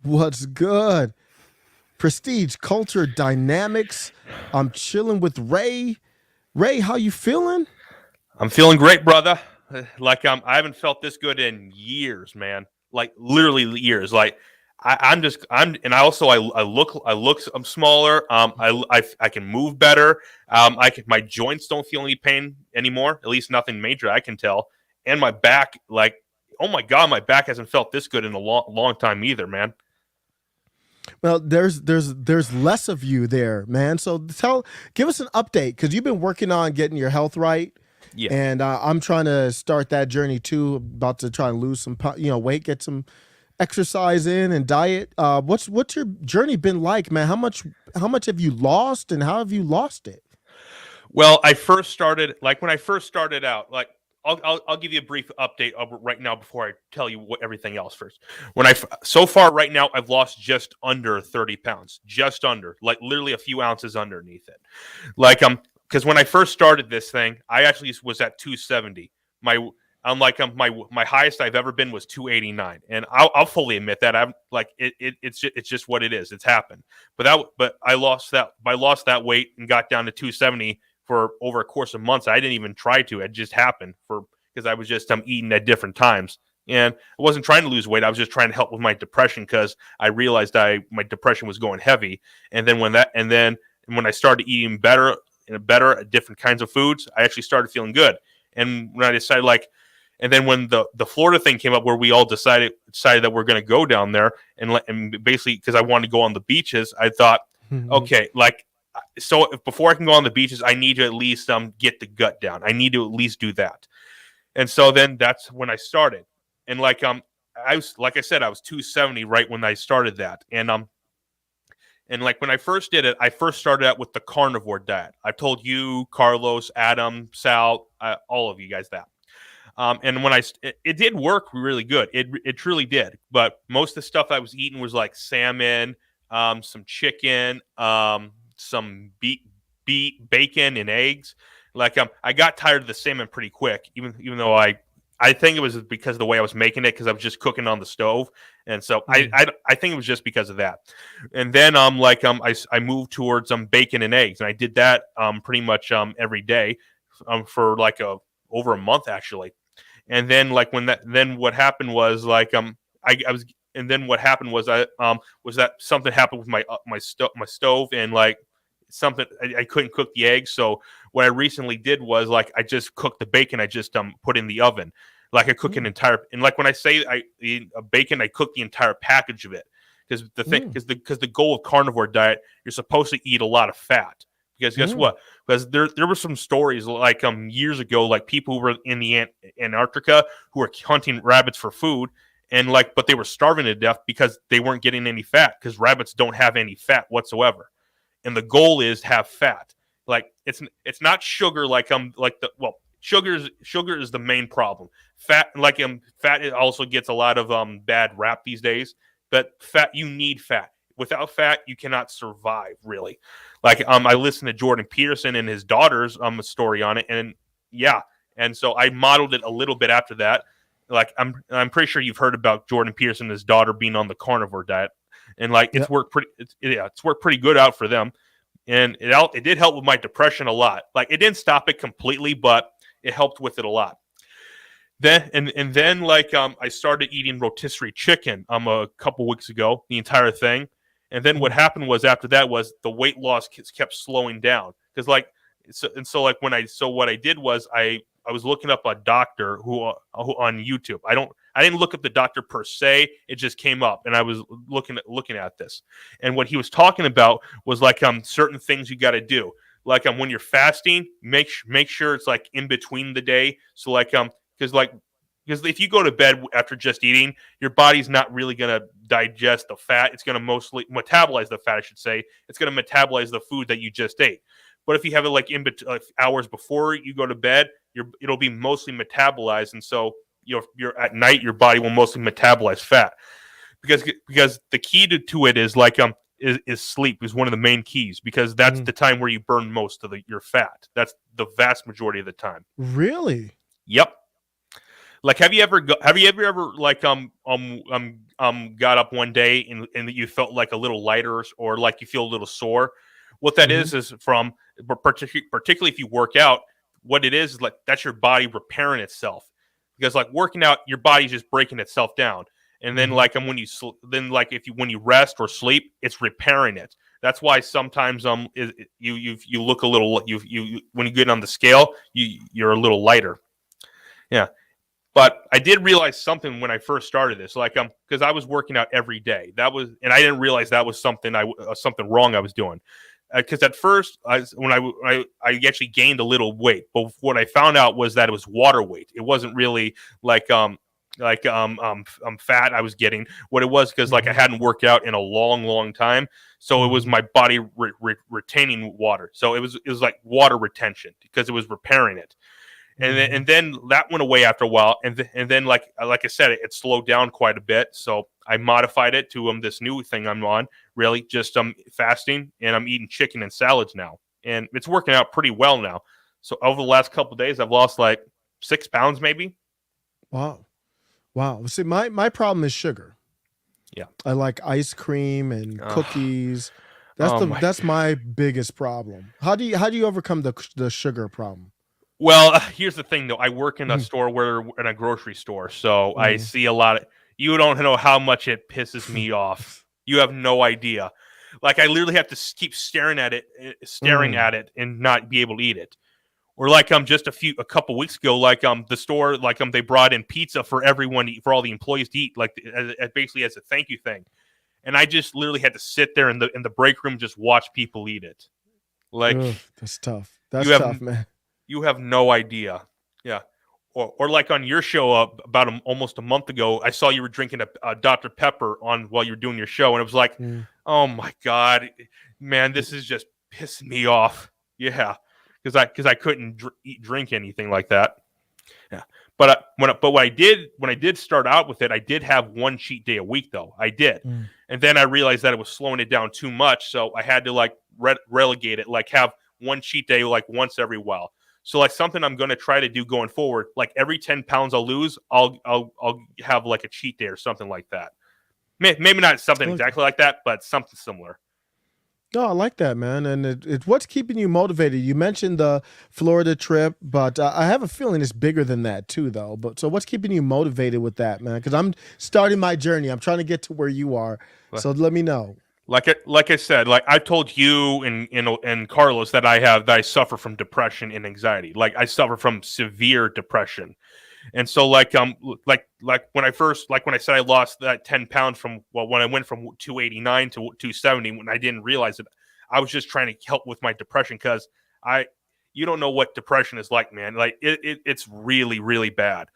What's good? Prestige Culture Dynamics. I'm chilling with Ray. Ray, how you feeling? I'm feeling great, brother. I haven't felt this good in years, man. Like literally years. And I'm smaller. I can move better. My joints don't feel any pain anymore. At least nothing major I can tell. And my back, oh my god, my back hasn't felt this good in a long time either, man. Well, there's less of you there, man. So give us an update because you've been working on getting your health right, Yeah. and I'm trying to start that journey too. About to try and lose some, weight, get some exercise in and diet. What's your journey been like, man? How much have you lost, and how have you lost it? Well, I first started when I first started out. I'll give you a brief update of right now before I tell you what everything else first. So far right now I've lost just under 30 pounds, just under, like literally a few ounces underneath it. Because when I first started this thing, I actually was at 270. My my highest I've ever been was 289, and I'll fully admit that I'm like it's just what it is. It's happened, but I lost that weight and got down to 270 for over a course of months. I didn't even try to. It just happened because I was just eating at different times. And I wasn't trying to lose weight. I was just trying to help with my depression because I realized my depression was going heavy. And then when I started eating better different kinds of foods, I actually started feeling good. And when I decided and then when the Florida thing came up, where we all decided that we're going to go down there and basically because I wanted to go on the beaches, I thought, okay, so before I can go on the beaches, I need to at least get the gut down. I need to at least do that. And so then that's when I started. And I was, like I said, I was 270 right when I started that. And when I first did it, I first started out with the carnivore diet. I told you, Carlos, Adam, Sal, all of you guys that. And it did work really good. It truly did. But most of the stuff I was eating was like salmon, some chicken, some bacon and eggs. I got tired of the salmon pretty quick, even though I think it was because of the way I was making it because I was just cooking on the stove, and so I think it was just because of that. And then I moved towards bacon and eggs, and I did that pretty much every day for over a month actually. And then what happened was I was and then what happened was was that something happened with my stove and something I couldn't cook the eggs. So what I recently did was I just cooked the bacon. I just put in the oven. I cook an entire, and when I say I eat a bacon, I cook the entire package of it because the goal of carnivore diet, you're supposed to eat a lot of fat. Because guess what? Because there were some stories years ago, people who were in the Antarctica who were hunting rabbits for food, and but they were starving to death because they weren't getting any fat because rabbits don't have any fat whatsoever, and the goal is to have fat. It's not sugar sugar is the main problem. Fat fat it also gets a lot of bad rap these days, but you need fat. Without fat, you cannot survive really. I listened to Jordan Peterson and his daughter's story on it, and yeah, and so I modeled it a little bit after that. I'm pretty sure you've heard about Jordan Peterson and his daughter being on the carnivore diet, and it's worked pretty good out for them, and it did help with my depression a lot. It didn't stop it completely, but it helped with it a lot. Then I started eating rotisserie chicken a couple weeks ago, the entire thing. And then what happened was after that was the weight loss kept slowing down because what I did was I was looking up a doctor who on YouTube. I didn't look up the doctor per se. It just came up, and I was looking at this. And what he was talking about was certain things you got to do. When you're fasting, make sure it's in between the day. So because if you go to bed after just eating, your body's not really going to digest the fat. It's going to mostly metabolize the fat, I should say. It's going to metabolize the food that you just ate. But if you have it hours before you go to bed, it'll be mostly metabolized, and so you're at night, your body will mostly metabolize fat. Because the key to it is is sleep is one of the main keys because that's the time where you burn most of your fat. That's the vast majority of the time. Really? Yep. Like, have you ever like got up one day and you felt like a little lighter or like you feel a little sore? What that Hmm. is from particularly if you work out, what it is like that's your body repairing itself. Because like working out, your body's just breaking itself down, and then Hmm. like when then like if you when you rest or sleep, it's repairing it. That's why sometimes you look a little you when you get on the scale, you're a little lighter. Yeah. But I did realize something when I first started this, like because I was working out every day. That was, and I didn't realize that was something wrong I was doing. Because at first, I actually gained a little weight, but what I found out was that it was water weight. It wasn't really like fat I was getting. What it was because like I Hmm. hadn't worked out in a long time, so it was Hmm. my body retaining water. So it was like water retention because it was repairing it, Hmm. and then that went away after a while, and then like I said, it slowed down quite a bit. So I modified it to this new thing I'm on, really just fasting, and I'm eating chicken and salads now, and it's working out pretty well now. So over the last couple of days, I've lost like 6 pounds, maybe. Wow. Wow. See, my problem is sugar. Yeah. I like ice cream and cookies. Oh my. That's my biggest problem. How do you overcome the sugar problem? Well, here's the thing, though. I work in a Mhm. store where in a grocery store, so I Mhm. see a lot of. You don't know how much it pisses me off. You have no idea. Like I literally have to keep staring Mm. at it, and not be able to eat it. Or like just a couple weeks ago, like the store like they brought in pizza for everyone for all the employees to eat, like basically as a thank you thing, and I just literally had to sit there in the break room just watch people eat it. Like Ugh, that's tough. you That's have tough, man. you have no idea. Yeah. Or like on your show about almost a month ago, I saw you were drinking a Dr. Pepper on while you were doing your show, and it was like, Mm. oh my god, man, this is just pissing me off. Yeah, because I couldn't drink anything like that. Yeah, but but when I did start out with it, I did have one cheat day a week though. I did, Mm. and then I realized that it was slowing it down too much, so I had to like relegate it, like have one cheat day like once every while. So like something I'm going to try to do going forward, like every 10 pounds I'll lose, I'll have like a cheat day or something like that. Maybe not something Okay. exactly like that, but something similar. No, I like that, man. And what's keeping you motivated? You mentioned the Florida trip, but I have a feeling it's bigger than that too, though. But so, what's keeping you motivated with that, man? Because I'm starting my journey. I'm trying to get to where you are. So let me know. Like I said, like I told you and Carlos that I suffer from depression and anxiety. Like I suffer from severe depression. And so like when I said I lost that 10 pounds from well when I went from 289 to 270 when I didn't realize it, I was just trying to help with my depression because I you don't know what depression is like, man. Like it's really bad.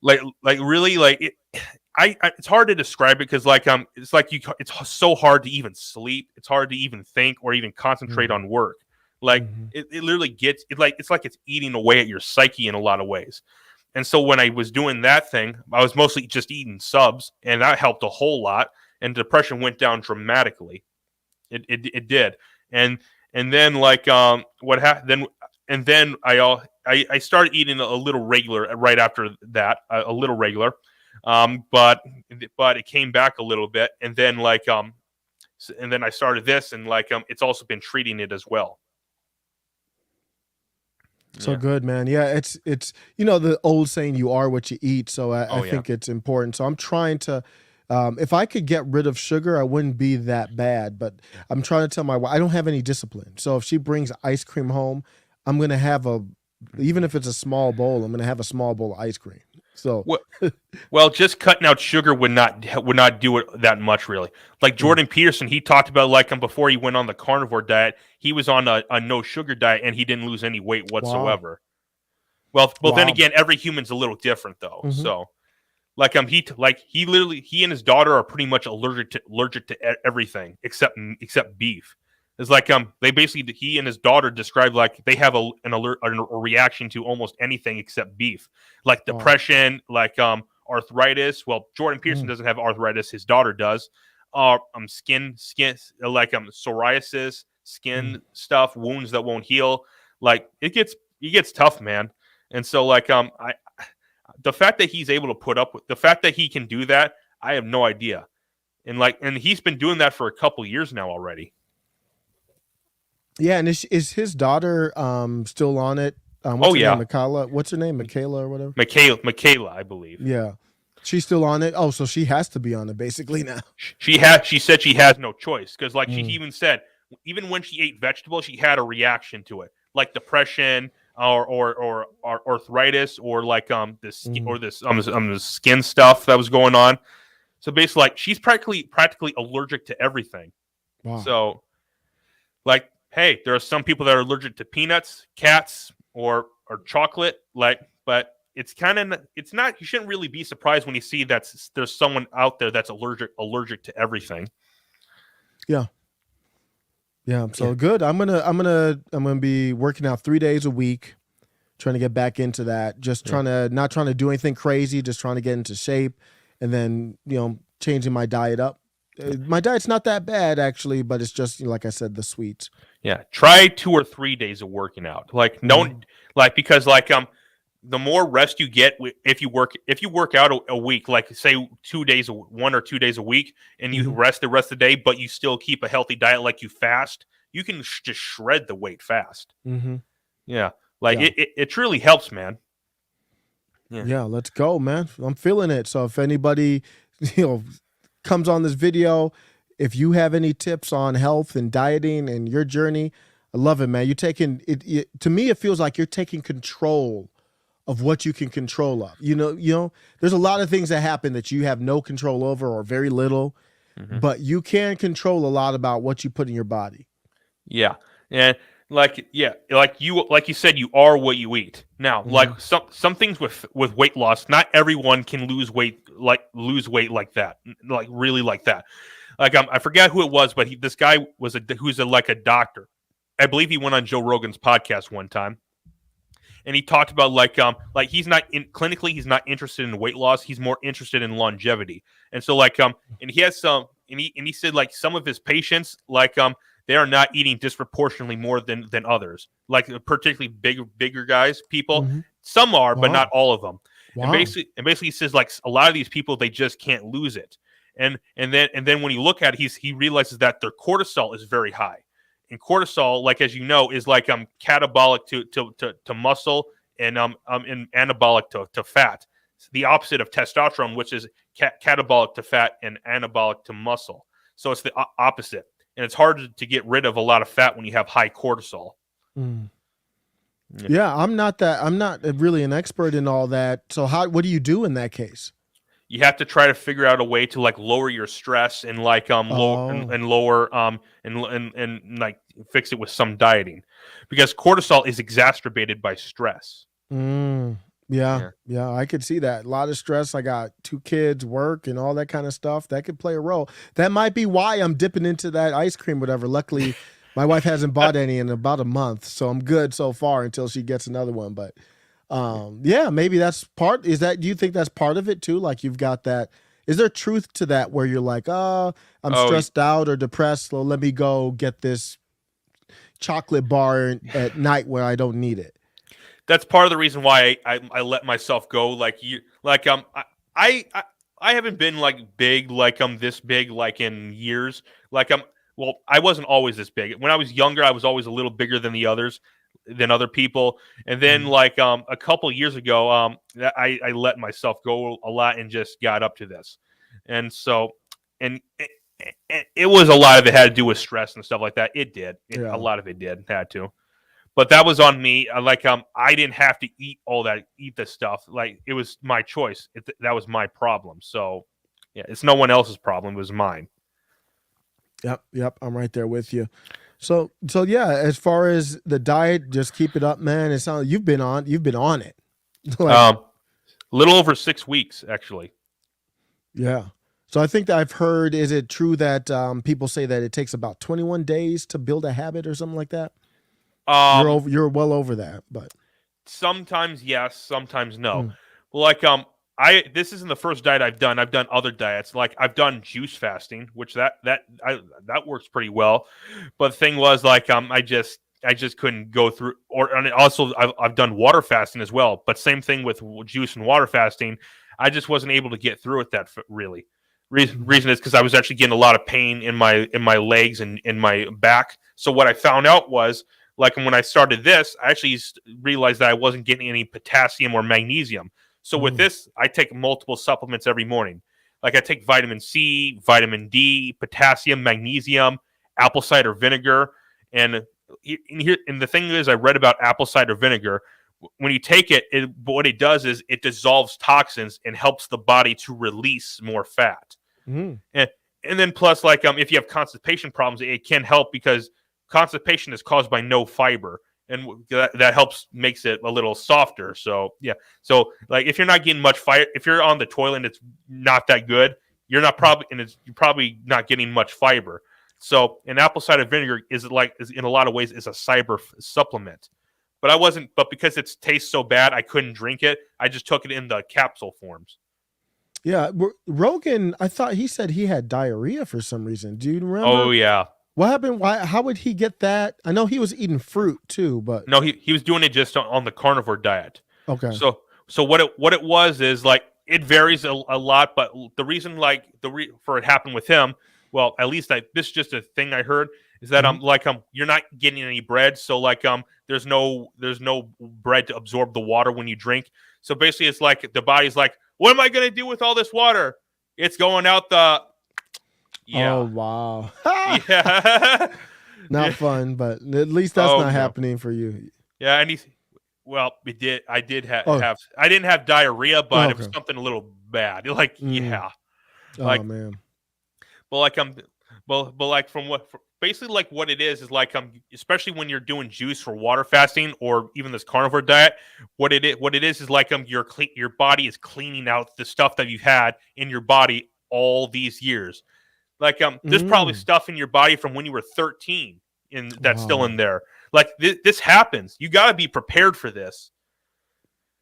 Like really like it it's hard to describe it because like it's like it's so hard to even sleep. It's hard to even think or even concentrate Hmm. on work. Like Hmm. it literally gets it's like it's eating away at your psyche in a lot of ways. And so when I was doing that thing, I was mostly just eating subs, and that helped a whole lot. And depression went down dramatically. It did. And and then like what happened then and then I started eating a little regular right after that, a little regular, but it came back a little bit, and then and then I started this, and like it's also been treating it as well. So Yeah. good, man. Yeah, it's the old saying, "You are what you eat." So I Oh yeah. think it's important. So I'm trying to. If I could get rid of sugar, I wouldn't be that bad. But I'm trying to tell my wife I don't have any discipline. So if she brings ice cream home, I'm gonna have even if it's a small bowl, I'm gonna have a small bowl of ice cream. So, Well, well, just cutting out sugar would not do it that much, really. Like mm, Jordan Peterson, he talked about like before he went on the carnivore diet, he was on a no sugar diet and he didn't lose any weight wow, whatsoever. Well, then wow. again, every human's a little different though. Hmm. So like he literally he and his daughter are pretty much allergic to everything except beef. It's like they basically he and his daughter described like they have a reaction to almost anything except beef, like Wow. depression, like arthritis. Well, Jordan Pearson Mm, doesn't have arthritis; his daughter does. Skin like psoriasis, mm. skin stuff, wounds that won't heal. Like it gets tough, man. And so like the fact that he's able to put up with the fact that he can do that, I have no idea. And he's been doing that for a couple years now already. Yeah, and is his daughter still on it? What's her name? Michaela? What's her name? Michaela or whatever? Michaela, I believe. Yeah. She's still on it. Oh, so she has to be on it basically now. She said she has no choice because, like, she even said, even when she ate vegetables, she had a reaction to it, like depression or arthritis or like the skin stuff that was going on. So basically, like, she's practically allergic to everything. Wow. So, like, hey, there are some people that are allergic to peanuts, cats, or chocolate, like, but it's not. You shouldn't really be surprised when you see that there's someone out there that's allergic to everything. Yeah. So good. I'm gonna be working out 3 days a week, trying to get back into that. Just not trying to do anything crazy. Just trying to get into shape, and then changing my diet up. My diet's not that bad actually, but it's just like I said, the sweets. Yeah, try 2 or 3 days of working out. Like because the more rest you get if you work out a week, like say 1 or 2 days a week, and you rest the rest of the day, but you still keep a healthy diet, like you fast, you can just shred the weight fast. Yeah, it truly helps, man. Yeah, let's go, man. I'm feeling it. So if anybody comes on this video, if you have any tips on health and dieting and your journey, I love it, man. You're taking it. To me, it feels like you're taking control of what you can control of. There's a lot of things that happen that you have no control over or very little, but you can control a lot about what you put in your body. Yeah. And like you said, you are what you eat. Now, like some things with weight loss, not everyone can lose weight like that, like really like that. Like I forget who it was, but this guy was who's a doctor. I believe he went on Joe Rogan's podcast one time. And he talked about like he's not clinically, he's not interested in weight loss. He's more interested in longevity. And so and he has and he said like some of his patients they are not eating disproportionately more than others. Like particularly bigger guys, people. Some are, but not all of them. Wow. And basically he says like a lot of these people, they just can't lose it. And then when you look at it, he realizes that their cortisol is very high. And cortisol, like as you know, is like catabolic to muscle and anabolic to fat. It's the opposite of testosterone, which is catabolic to fat and anabolic to muscle. So it's the opposite, and it's hard to get rid of a lot of fat when you have high cortisol. Yeah, I'm not really an expert in all that. So what do you do in that case? You have to try to figure out a way to like lower your stress and like lower and like fix it with some dieting, because cortisol is exacerbated by stress. Yeah, I could see that. A lot of stress. I got 2 kids, work, and all that kind of stuff. That could play a role. That might be why I'm dipping into that ice cream, whatever. Luckily, my wife hasn't bought any in about a month, so I'm good so far until she gets another one. But yeah, maybe that's part. Do you think that's part of it too? Like you've got that. Is there truth to that where you're like, I'm stressed out or depressed, so let me go get this chocolate bar at night where I don't need it? That's part of the reason why I let myself go. I haven't been like big this big like in years. Well, I wasn't always this big. When I was younger, I was always a little bigger than other people. And then a couple years ago, I let myself go a lot and just got up to this. And so, and it was a lot of it had to do with stress and stuff like that. It did. A lot of it had to. But that was on me. I didn't have to eat this stuff. Like it was my choice. That was my problem. So yeah, it's no one else's problem. It was mine. Yep. I'm right there with you. So yeah, as far as the diet, just keep it up, man. It sounds you've been on it. A little over 6 weeks, actually. Yeah. So I think that I've heard, is it true that people say that it takes about 21 days to build a habit or something like that? You're well over that, but sometimes yes, sometimes no. Well, this isn't the first diet I've done. I've done other diets. Like I've done juice fasting, which that works pretty well. But the thing was I just I just couldn't go through. And also, I've done water fasting as well, but same thing with juice and water fasting. I just wasn't able to get through it that really. Reason is because I was actually getting a lot of pain in my legs and in my back. So what I found out was, like, when I started this, I actually realized that I wasn't getting any potassium or magnesium. So with this, I take multiple supplements every morning. Like I take vitamin C, vitamin D, potassium, magnesium, apple cider vinegar, and the thing is, I read about apple cider vinegar. When you take it, what it does is it dissolves toxins and helps the body to release more fat. And then plus, like, if you have constipation problems, it can help because constipation is caused by no fiber, and that helps, makes it a little softer. So yeah, so like if you're not getting much fiber, if you're on the toilet and it's not that good, you're probably not getting much fiber. So an apple cider vinegar is in a lot of ways is a fiber supplement. But because it tastes so bad, I couldn't drink it. I just took it in the capsule forms. Yeah, Rogan, I thought he said he had diarrhea for some reason. Do you remember? Oh yeah. What happened? How would he get that? I know he was eating fruit too, but no, he was doing it just on the carnivore diet. Okay. So what it was is, like, it varies a lot, but the reason, like, for it happened with him, well, at least this is just a thing I heard, is that you're not getting any bread, so like there's no bread to absorb the water when you drink. So basically, it's like the body's like, what am I gonna do with all this water? It's going out the. Yeah. Oh wow. Yeah. Not fun, but at least that's not happening for you. Yeah, and I did have. I didn't have diarrhea, but it was something a little bad. Like yeah. Oh man. But like basically, like, what it is like, especially when you're doing juice for water fasting or even this carnivore diet, what it is like your body is cleaning out the stuff that you've had in your body all these years. Like there's probably stuff in your body from when you were 13 that's still in there. Like this happens. You got to be prepared for this.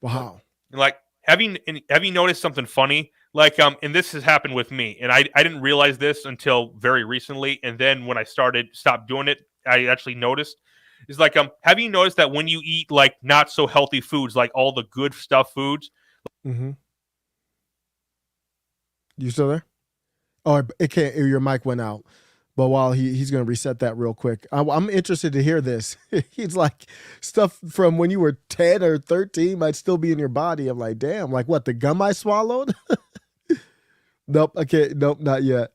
Wow. Like have you noticed something funny? Like and this has happened with me, and I didn't realize this until very recently, and then when I stopped doing it, I actually noticed. It's like have you noticed that when you eat like not so healthy foods, like all the good stuff foods? You still there? Oh, it can't. Your mic went out. But while he's going to reset that real quick, I'm interested to hear this. He's like, stuff from when you were 10 or 13 might still be in your body. I'm like, damn, like what, the gum I swallowed? Nope, I can't. Nope, not yet.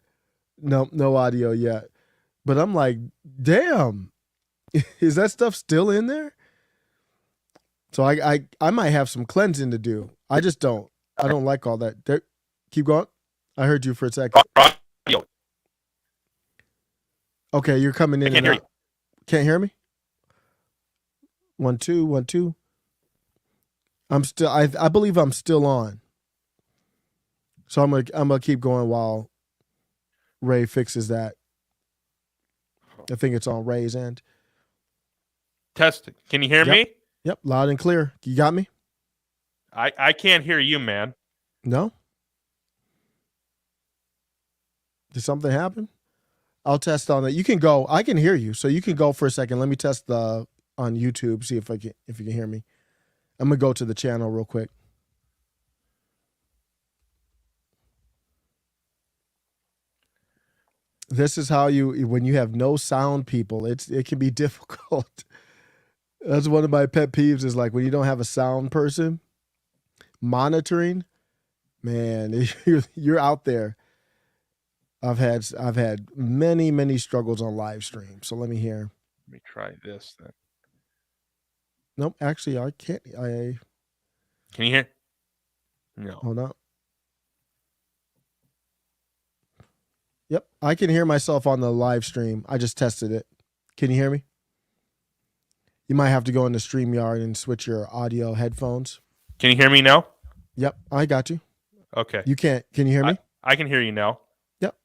Nope, no audio yet. But I'm like, damn, is that stuff still in there? So I might have some cleansing to do. I don't like all that. There, keep going. I heard you for a second. Okay, you're coming in. Can't hear you. Can't hear me? 1 2 1 2. I'm still. I believe I'm still on. So I'm gonna keep going while Ray fixes that. I think it's on Ray's end. Test it. Can you hear me? Yep, loud and clear. You got me? I can't hear you, man. No? Did something happen? I'll test on that. You can go. I can hear you, so you can go for a second. Let me test on YouTube, see if you can hear me. I'm gonna go to the channel real quick. This is how when you have no sound, people, it can be difficult. That's one of my pet peeves, is like when you don't have a sound person monitoring, man, you're out there. I've had many struggles on live stream. So let me hear. Let me try this then. Nope, actually I can't. Can you hear? No. Hold on. Yep, I can hear myself on the live stream. I just tested it. Can you hear me? You might have to go into StreamYard and switch your audio headphones. Can you hear me now? Yep, I got you. Okay. You can't. Can you hear me? I can hear you now.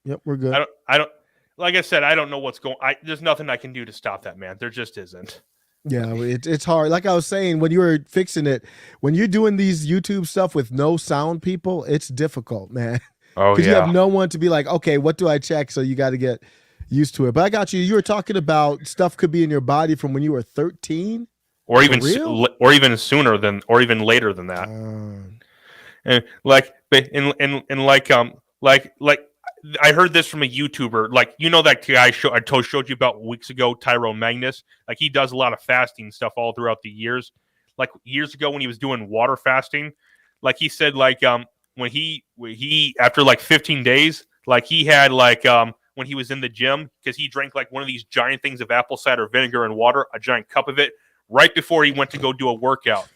Yep, we're good. I don't. Like I said, I don't know what's going. There's nothing I can do to stop that, man. There just isn't. Yeah, it's hard. Like I was saying, when you were fixing it, when you're doing these YouTube stuff with no sound, people, it's difficult, man. Oh yeah. Because you have no one to be like, okay, what do I check? So you got to get, used to it. But I got you. You were talking about stuff could be in your body from when you were 13. or For even real? or even sooner than, or even later than that. And like, and like I heard this from a YouTuber. Like, you know, that guy showed you about weeks ago, Tyrone Magnus. Like, he does a lot of fasting stuff all throughout the years. Like, years ago when he was doing water fasting, like he said, like when he after like 15 days, like he had like when he was in the gym, because he drank like one of these giant things of apple cider vinegar and water, a giant cup of it, right before he went to go do a workout.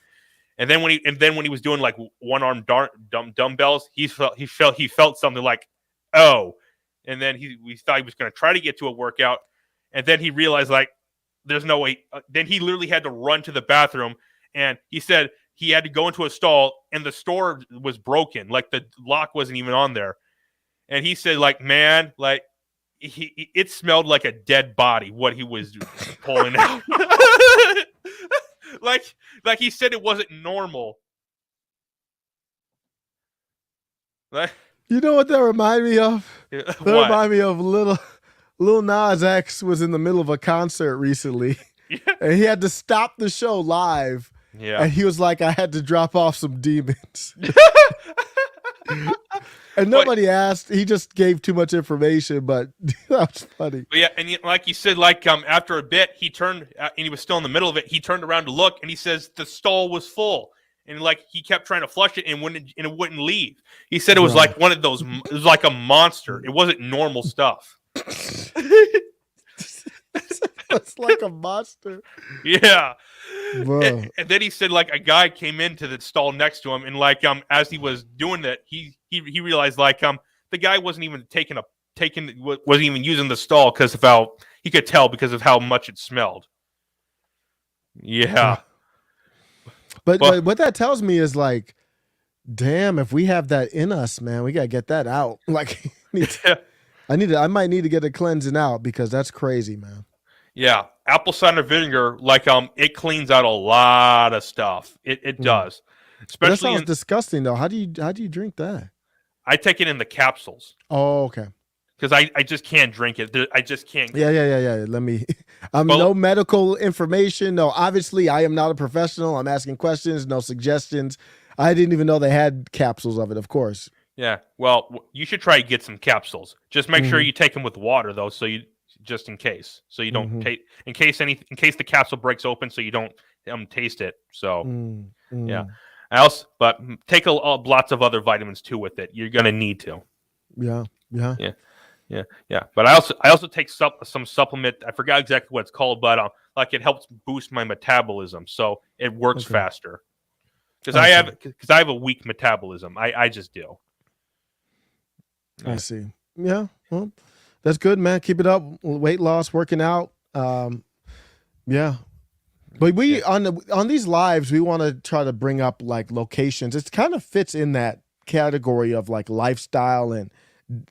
And then when he was doing like one arm dumbbells, he felt something like, oh, and then we thought he was going to try to get to a workout, and then he realized like there's no way. Then he literally had to run to the bathroom, and he said he had to go into a stall, and the store was broken, like the lock wasn't even on there, and he said like, man, like it smelled like a dead body what he was pulling out. Like he said it wasn't normal. Like, You know what that reminded me of? That what? reminded me of Lil Nas X was in the middle of a concert recently, Yeah. and he had to stop the show live. Yeah. And he was like, I had to drop off some demons. And nobody asked. He just gave too much information, but that was funny. But yeah, and like you said, like after a bit, he turned and he was still in the middle of it. He turned around to look, and he says the stall was full, and like he kept trying to flush it and it wouldn't leave. He said it was like one of those. It was like a monster. It wasn't normal stuff. It's like a monster. Yeah. Bro. And then he said like a guy came into the stall next to him, and like as he was doing that, he realized like the guy wasn't even wasn't even using the stall because of how he could tell because of how much it smelled. Yeah. But what that tells me is like, damn, if we have that in us, man, we gotta get that out. Like, I might need to get a cleansing out because that's crazy, man. Yeah, apple cider vinegar, like it cleans out a lot of stuff. It does. But that Especially sounds disgusting though. How do you drink that? I take it in the capsules Oh, okay. because I just can't drink it. I just can't. Yeah. Let me. Well- No medical information. No, obviously, I am not a professional. I'm asking questions. No suggestions. I didn't even know they had capsules of it. Of course. Yeah. Well, you should try to get some capsules. Just make sure you take them with water though, so you just in case, so you don't take in case the capsule breaks open, so you don't taste it. So yeah. But take lots of other vitamins too with it. You're gonna need to. Yeah. But I also take some supplement. I forgot exactly what it's called, but like it helps boost my metabolism, so it works faster. Because I have a weak metabolism. I just do. I see. Yeah. Well, that's good, man. Keep it up. Weight loss, working out. Yeah. But we on these lives, we want to try to bring up like locations. It kind of fits in that category of like lifestyle and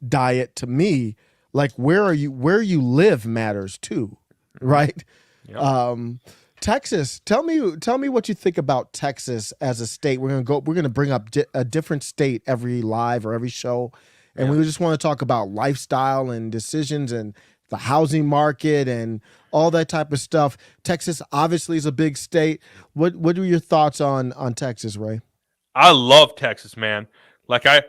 diet to me. Like where you live matters too, right? Yep. Texas. Tell me what you think about Texas as a state. We're gonna bring up a different state every live or every show, and we just want to talk about lifestyle and decisions and the housing market and all that type of stuff. Texas obviously is a big state. What are your thoughts on Texas, Ray? I love Texas, man. Like I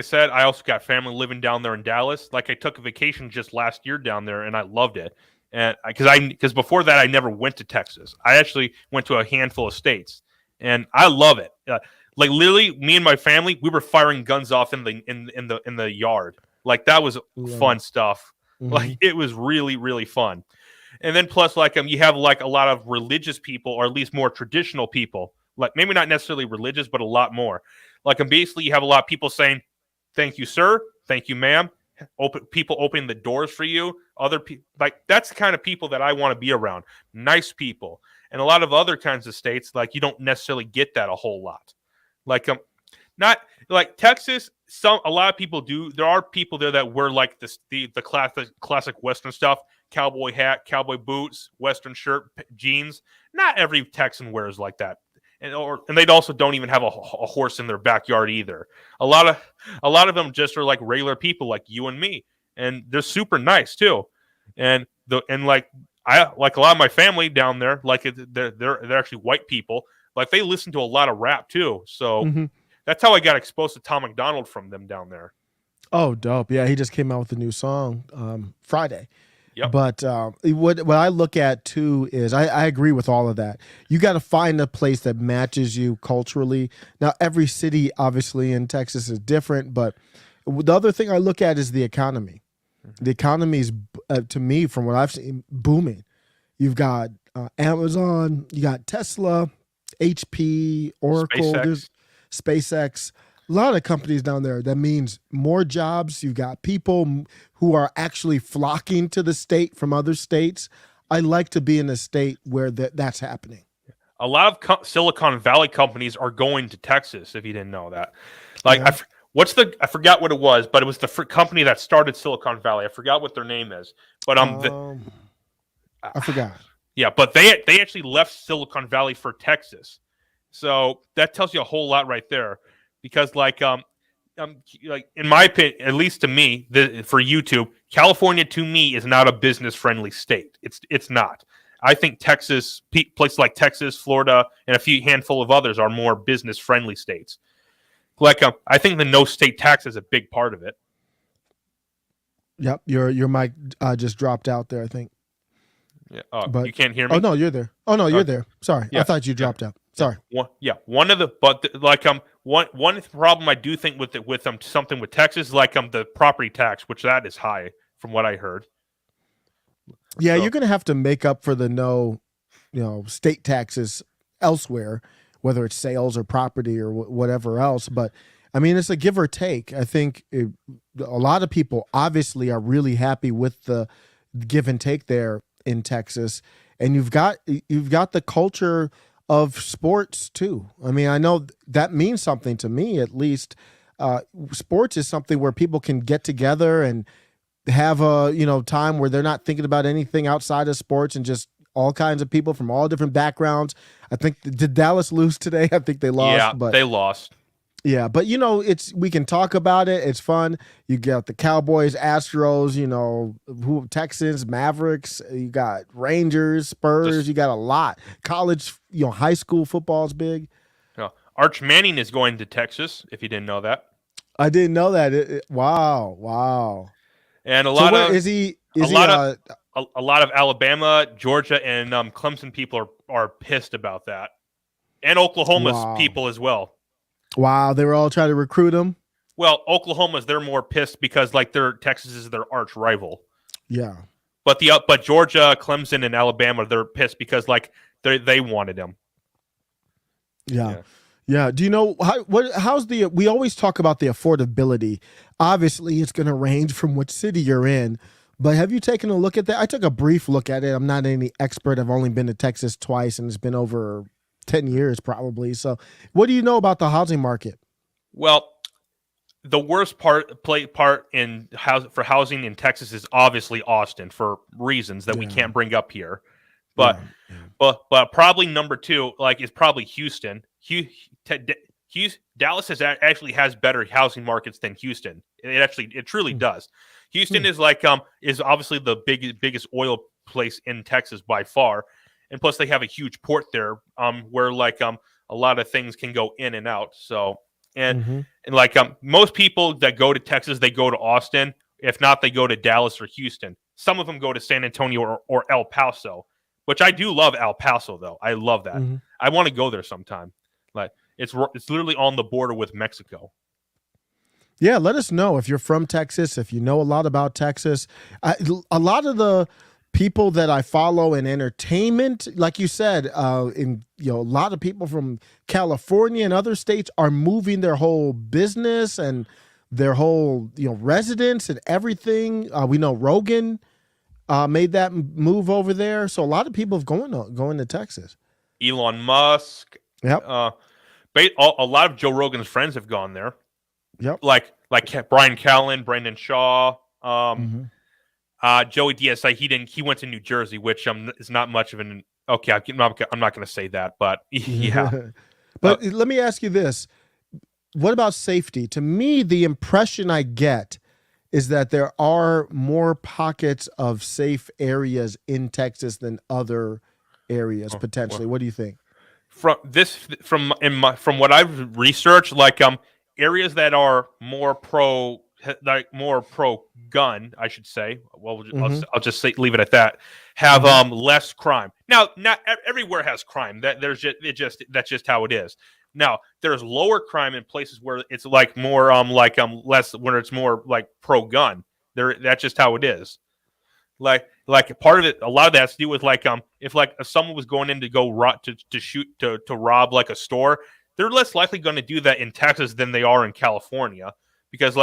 said, I also got family living down there in Dallas. Like I took a vacation just last year down there, and I loved it. And because before that I never went to Texas. I actually went to a handful of states, and I love it. Like literally, me and my family, we were firing guns off in the yard. Like that was fun stuff. Like it was really, really fun. And then plus like you have like a lot of religious people, or at least more traditional people. Like maybe not necessarily religious, but a lot more. Like basically you have a lot of people saying, "Thank you, sir. Thank you, ma'am." People opening the doors for you. Other people, like that's the kind of people that I want to be around. Nice people. And a lot of other kinds of states, like you don't necessarily get that a whole lot. Like not like Texas. A lot of people do. There are people there that wear like the classic Western stuff: cowboy hat, cowboy boots, Western shirt, jeans. Not every Texan wears like that, and they also don't even have a horse in their backyard either. A lot of them just are like regular people, like you and me, and they're super nice too. and like I like a lot of my family down there, like they're actually white people. Like they listen to a lot of rap too. So Hmm. that's how I got exposed to Tom McDonald from them down there. Oh, dope. Yeah, he just came out with a new song Friday. Yep. But what I look at too is I agree with all of that. You got to find a place that matches you culturally. Now, every city obviously in Texas is different, but the other thing I look at is the economy. The economy is, to me, from what I've seen, booming. You've got Amazon, you got Tesla, HP, Oracle, there's SpaceX, a lot of companies down there. That means more jobs. You've got people who are actually flocking to the state from other states. I like to be in a state where that's happening. A lot of Silicon Valley companies are going to Texas. If you didn't know that, like Yeah. I forgot what it was, but it was the company that started Silicon Valley. I forgot what their name is, but I forgot. yeah, but they actually left Silicon Valley for Texas, so that tells you a whole lot right there. Because like in my opinion, at least to me, for YouTube, California to me is not a business friendly state. It's not. I think Texas, places like Texas, Florida, and a few handful of others are more business friendly states. Like I think the no state tax is a big part of it. Yep, your mic just dropped out there, I think. Yeah. But you can't hear me. Oh no, you're there. Oh no, you're there. Sorry, yeah, I thought you dropped out. Sorry. One of the one problem I do think with something with Texas is like the property tax, which that is high from what I heard. Yeah, So, you're gonna have to make up for the state taxes elsewhere, whether it's sales or property or whatever else. But I mean, it's a give or take. I think a lot of people obviously are really happy with the give and take there in Texas, and you've got the culture of sports too. I mean, I know that means something to me, at least. Sports is something where people can get together and have a time where they're not thinking about anything outside of sports, and just all kinds of people from all different backgrounds. I think did Dallas lose today? I think they lost. yeah, but they lost. yeah, but we can talk about it. It's fun. You got the Cowboys, Astros, Texans, Mavericks. You got Rangers, Spurs. You got a lot. College, high school football is big. Arch Manning is going to Texas. If you didn't know that, I didn't know that. Wow. And a lot of Alabama, Georgia, and Clemson people are pissed about that, and Oklahoma's people as well. Wow, they were all trying to recruit him. Well, they're more pissed because like Texas is their arch rival. Yeah, but Georgia, Clemson, and Alabama, they're pissed because like they wanted him. Yeah. Do you know how's we always talk about the affordability. Obviously, it's going to range from what city you're in. But have you taken a look at that? I took a brief look at it. I'm not any expert. I've only been to Texas twice, and it's been over 10 years probably. So what do you know about the housing market? Well, the worst part in for housing in Texas is obviously Austin for reasons that we can't bring up here. But probably number two is probably Houston. Dallas actually has better housing markets than Houston. It truly does. Houston is obviously the biggest oil place in Texas by far. And plus, they have a huge port there, where a lot of things can go in and out. So, and most people that go to Texas, they go to Austin. If not, they go to Dallas or Houston. Some of them go to San Antonio or El Paso, which I do love El Paso though. I love that. Mm-hmm. I want to go there sometime. Like it's literally on the border with Mexico. Yeah, let us know if you're from Texas, if you know a lot about Texas. A lot of the people that I follow in entertainment, like you said, a lot of people from California and other states are moving their whole business and their whole residence and everything. We know Rogan made that move over there, so a lot of people have going to Texas. Elon Musk. Yep. A lot of Joe Rogan's friends have gone there. Yep. Like Brian Callen, Brendan Shaw. Joey Diaz, he went to New Jersey, which is not much of an okay. I'm not going to say that, but yeah. But let me ask you this: what about safety? To me, the impression I get is that there are more pockets of safe areas in Texas than other areas Oh, potentially. well, What do you think? from what I've researched, like areas that are more pro gun, I should say. Well, Mm-hmm. I'll just say leave it at that. Have Mm-hmm. less crime. Now, not everywhere has crime. That's just how it is. Now, there's lower crime in places where it's like more less when it's more like pro gun. That's just how it is. Like part of it, a lot of that has to do with if someone was going in to go to shoot to rob like a store, they're less likely going to do that in Texas than they are in California, because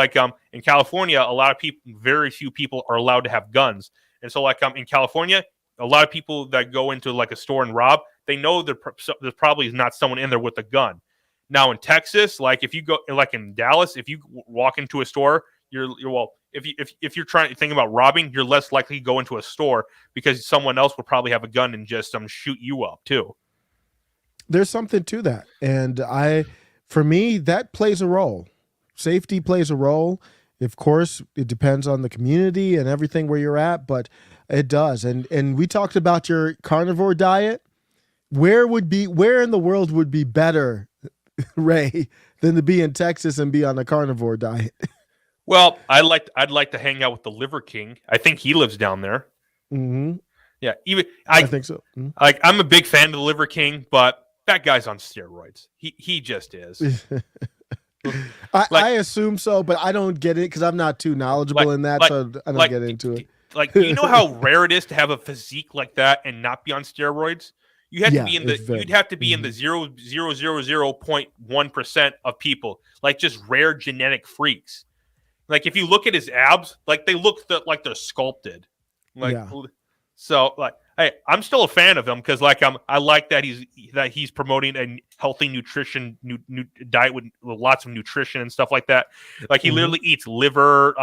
in California, a lot of people, very few people are allowed to have guns. And so in California, a lot of people that go into like a store and rob, they know there's probably not someone in there with a gun. Now in Texas, like if you go like in Dallas, if you walk into a store, you're well, if you're trying to think about robbing, you're less likely to go into a store because someone else will probably have a gun and just shoot you up too. There's something to that. And for me, that plays a role. Safety plays a role. Of course, it depends on the community and everything where you're at, but it does. And we talked about your carnivore diet. Where in the world would be better, Ray, than to be in Texas and be on a carnivore diet? Well, I'd like to hang out with the Liver King. I think he lives down there. Mm-hmm. Yeah, even I think so. Mm-hmm. like I'm a big fan of the Liver King, but that guy's on steroids. He just is. I assume so, but I don't get it because I'm not too knowledgeable in that, so I don't get into it. Like, do you know how rare it is to have a physique like that and not be on steroids? You had to be you'd have to be in the 0.1% of people, like just rare genetic freaks. Like if you look at his abs, like they look like they're sculpted. Like so, like hey, I'm still a fan of him because I like that he's promoting a healthy nutrition diet with lots of nutrition and stuff like that. Like he literally eats liver,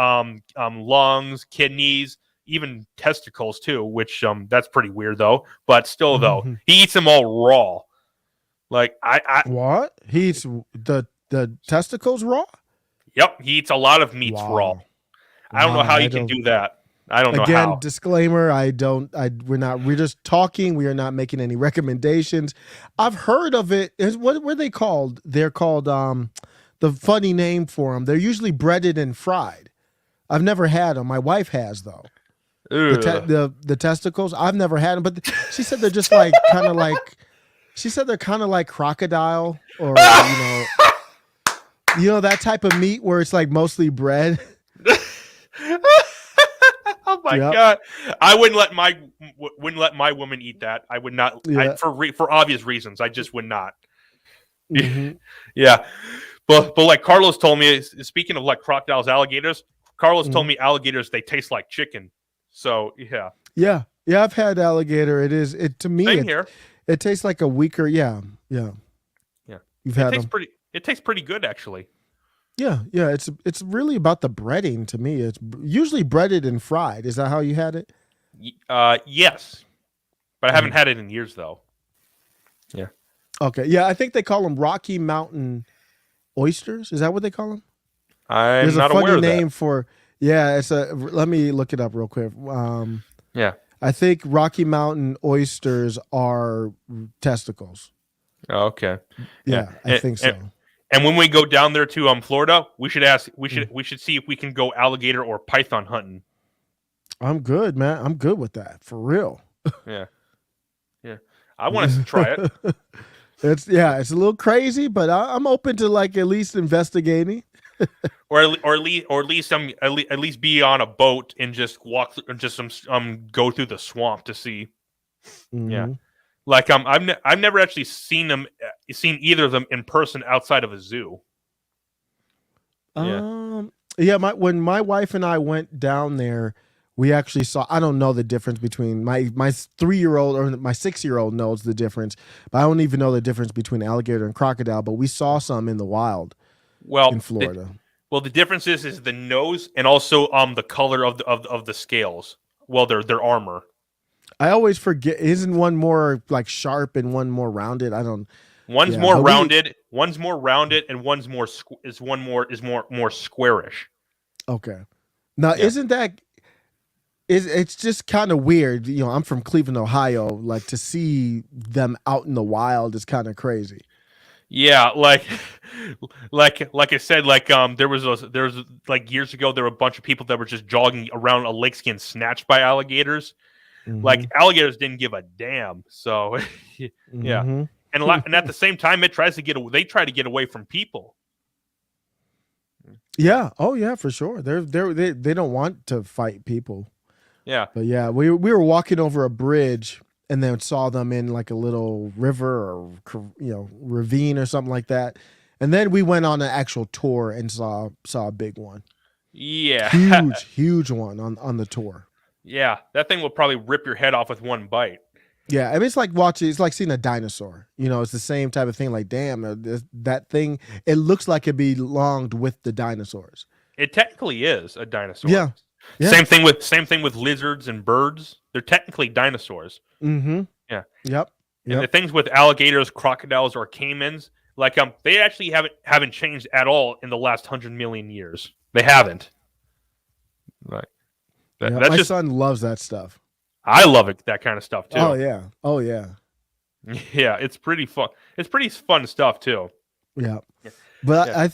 lungs, kidneys, even testicles too, which that's pretty weird though. But still though, he eats them all raw. Like I what? He eats the testicles raw? Yep, he eats a lot of meats raw. I don't know how you can do that. I don't know how. Again, disclaimer, we're just talking. We are not making any recommendations. I've heard of it. What were they called? They're called, the funny name for them. They're usually breaded and fried. I've never had them. My wife has though. The testicles. I've never had them, but she said they're just like, she said they're kind of like crocodile or, that type of meat where it's like mostly bread. Oh my god! I wouldn't let my woman eat that. I would not. Yeah. For obvious reasons, I just would not. Mm-hmm. Yeah, but like Carlos told me, speaking of like crocodiles, alligators, Carlos told me alligators, they taste like chicken. So yeah. I've had alligator. To me. Same here. It tastes like a weaker. Yeah. You've had them. It tastes pretty good actually. Yeah. It's really about the breading to me. It's usually breaded and fried. Is that how you had it? Yes, but I haven't had it in years though. Yeah. Okay. Yeah, I think they call them Rocky Mountain oysters. Is that what they call them? There's not aware of that. Name for. Yeah, let me look it up real quick. Yeah. I think Rocky Mountain oysters are testicles. Oh, okay. Yeah, I think so. And when we go down there to Florida, we should see if we can go alligator or python hunting. I'm good, man. I'm good with that for real. Yeah. I want to try it. It's a little crazy, but I'm open to like at least investigating. or at least be on a boat and just walk through, and just go through the swamp to see. Mm-hmm. Yeah. Like I've never actually seen either of them in person outside of a zoo. When my wife and I went down there, we actually saw. I don't know the difference between my 3-year-old or my 6-year-old knows the difference, but I don't even know the difference between alligator and crocodile. But we saw some in the wild. In Florida. The difference is the nose and also the color of the scales. Well, their armor. I always forget. Isn't one more like sharp and one more rounded? I don't. One's more rounded. One's more rounded, and one's more more squarish. Okay. Now, Yeah. isn't that it's just kind of weird. You know, I'm from Cleveland, Ohio. Like to see them out in the wild is kind of crazy. Yeah, like I said, there was like years ago there were a bunch of people that were just jogging around a lake getting snatched by alligators. Like Hmm. alligators didn't give a damn. So yeah, Hmm. and at the same time they try to get away from people. Yeah. Oh, yeah, for sure. They don't want to fight people. Yeah. But yeah, we were walking over a bridge and then saw them in like a little river or ravine or something like that. And then we went on an actual tour and saw a big one. Yeah. Huge one on the tour. Yeah, that thing will probably rip your head off with one bite. Yeah, I mean it's like seeing a dinosaur. You know, it's the same type of thing. Like, damn, that thing. It looks like it belonged with the dinosaurs. It technically is a dinosaur. Yeah, yeah. Same thing with lizards and birds. They're technically dinosaurs. Mm-hmm. Yeah. Yep. And the Yep. things with alligators, crocodiles, or caimans, they actually haven't changed at all in the last 100 million years. They haven't. Right. Yeah, That's my just son loves that stuff. I love it. That kind of stuff too. Oh yeah. Oh yeah. Yeah, it's pretty fun. It's pretty fun stuff too. Yeah. But Yeah. I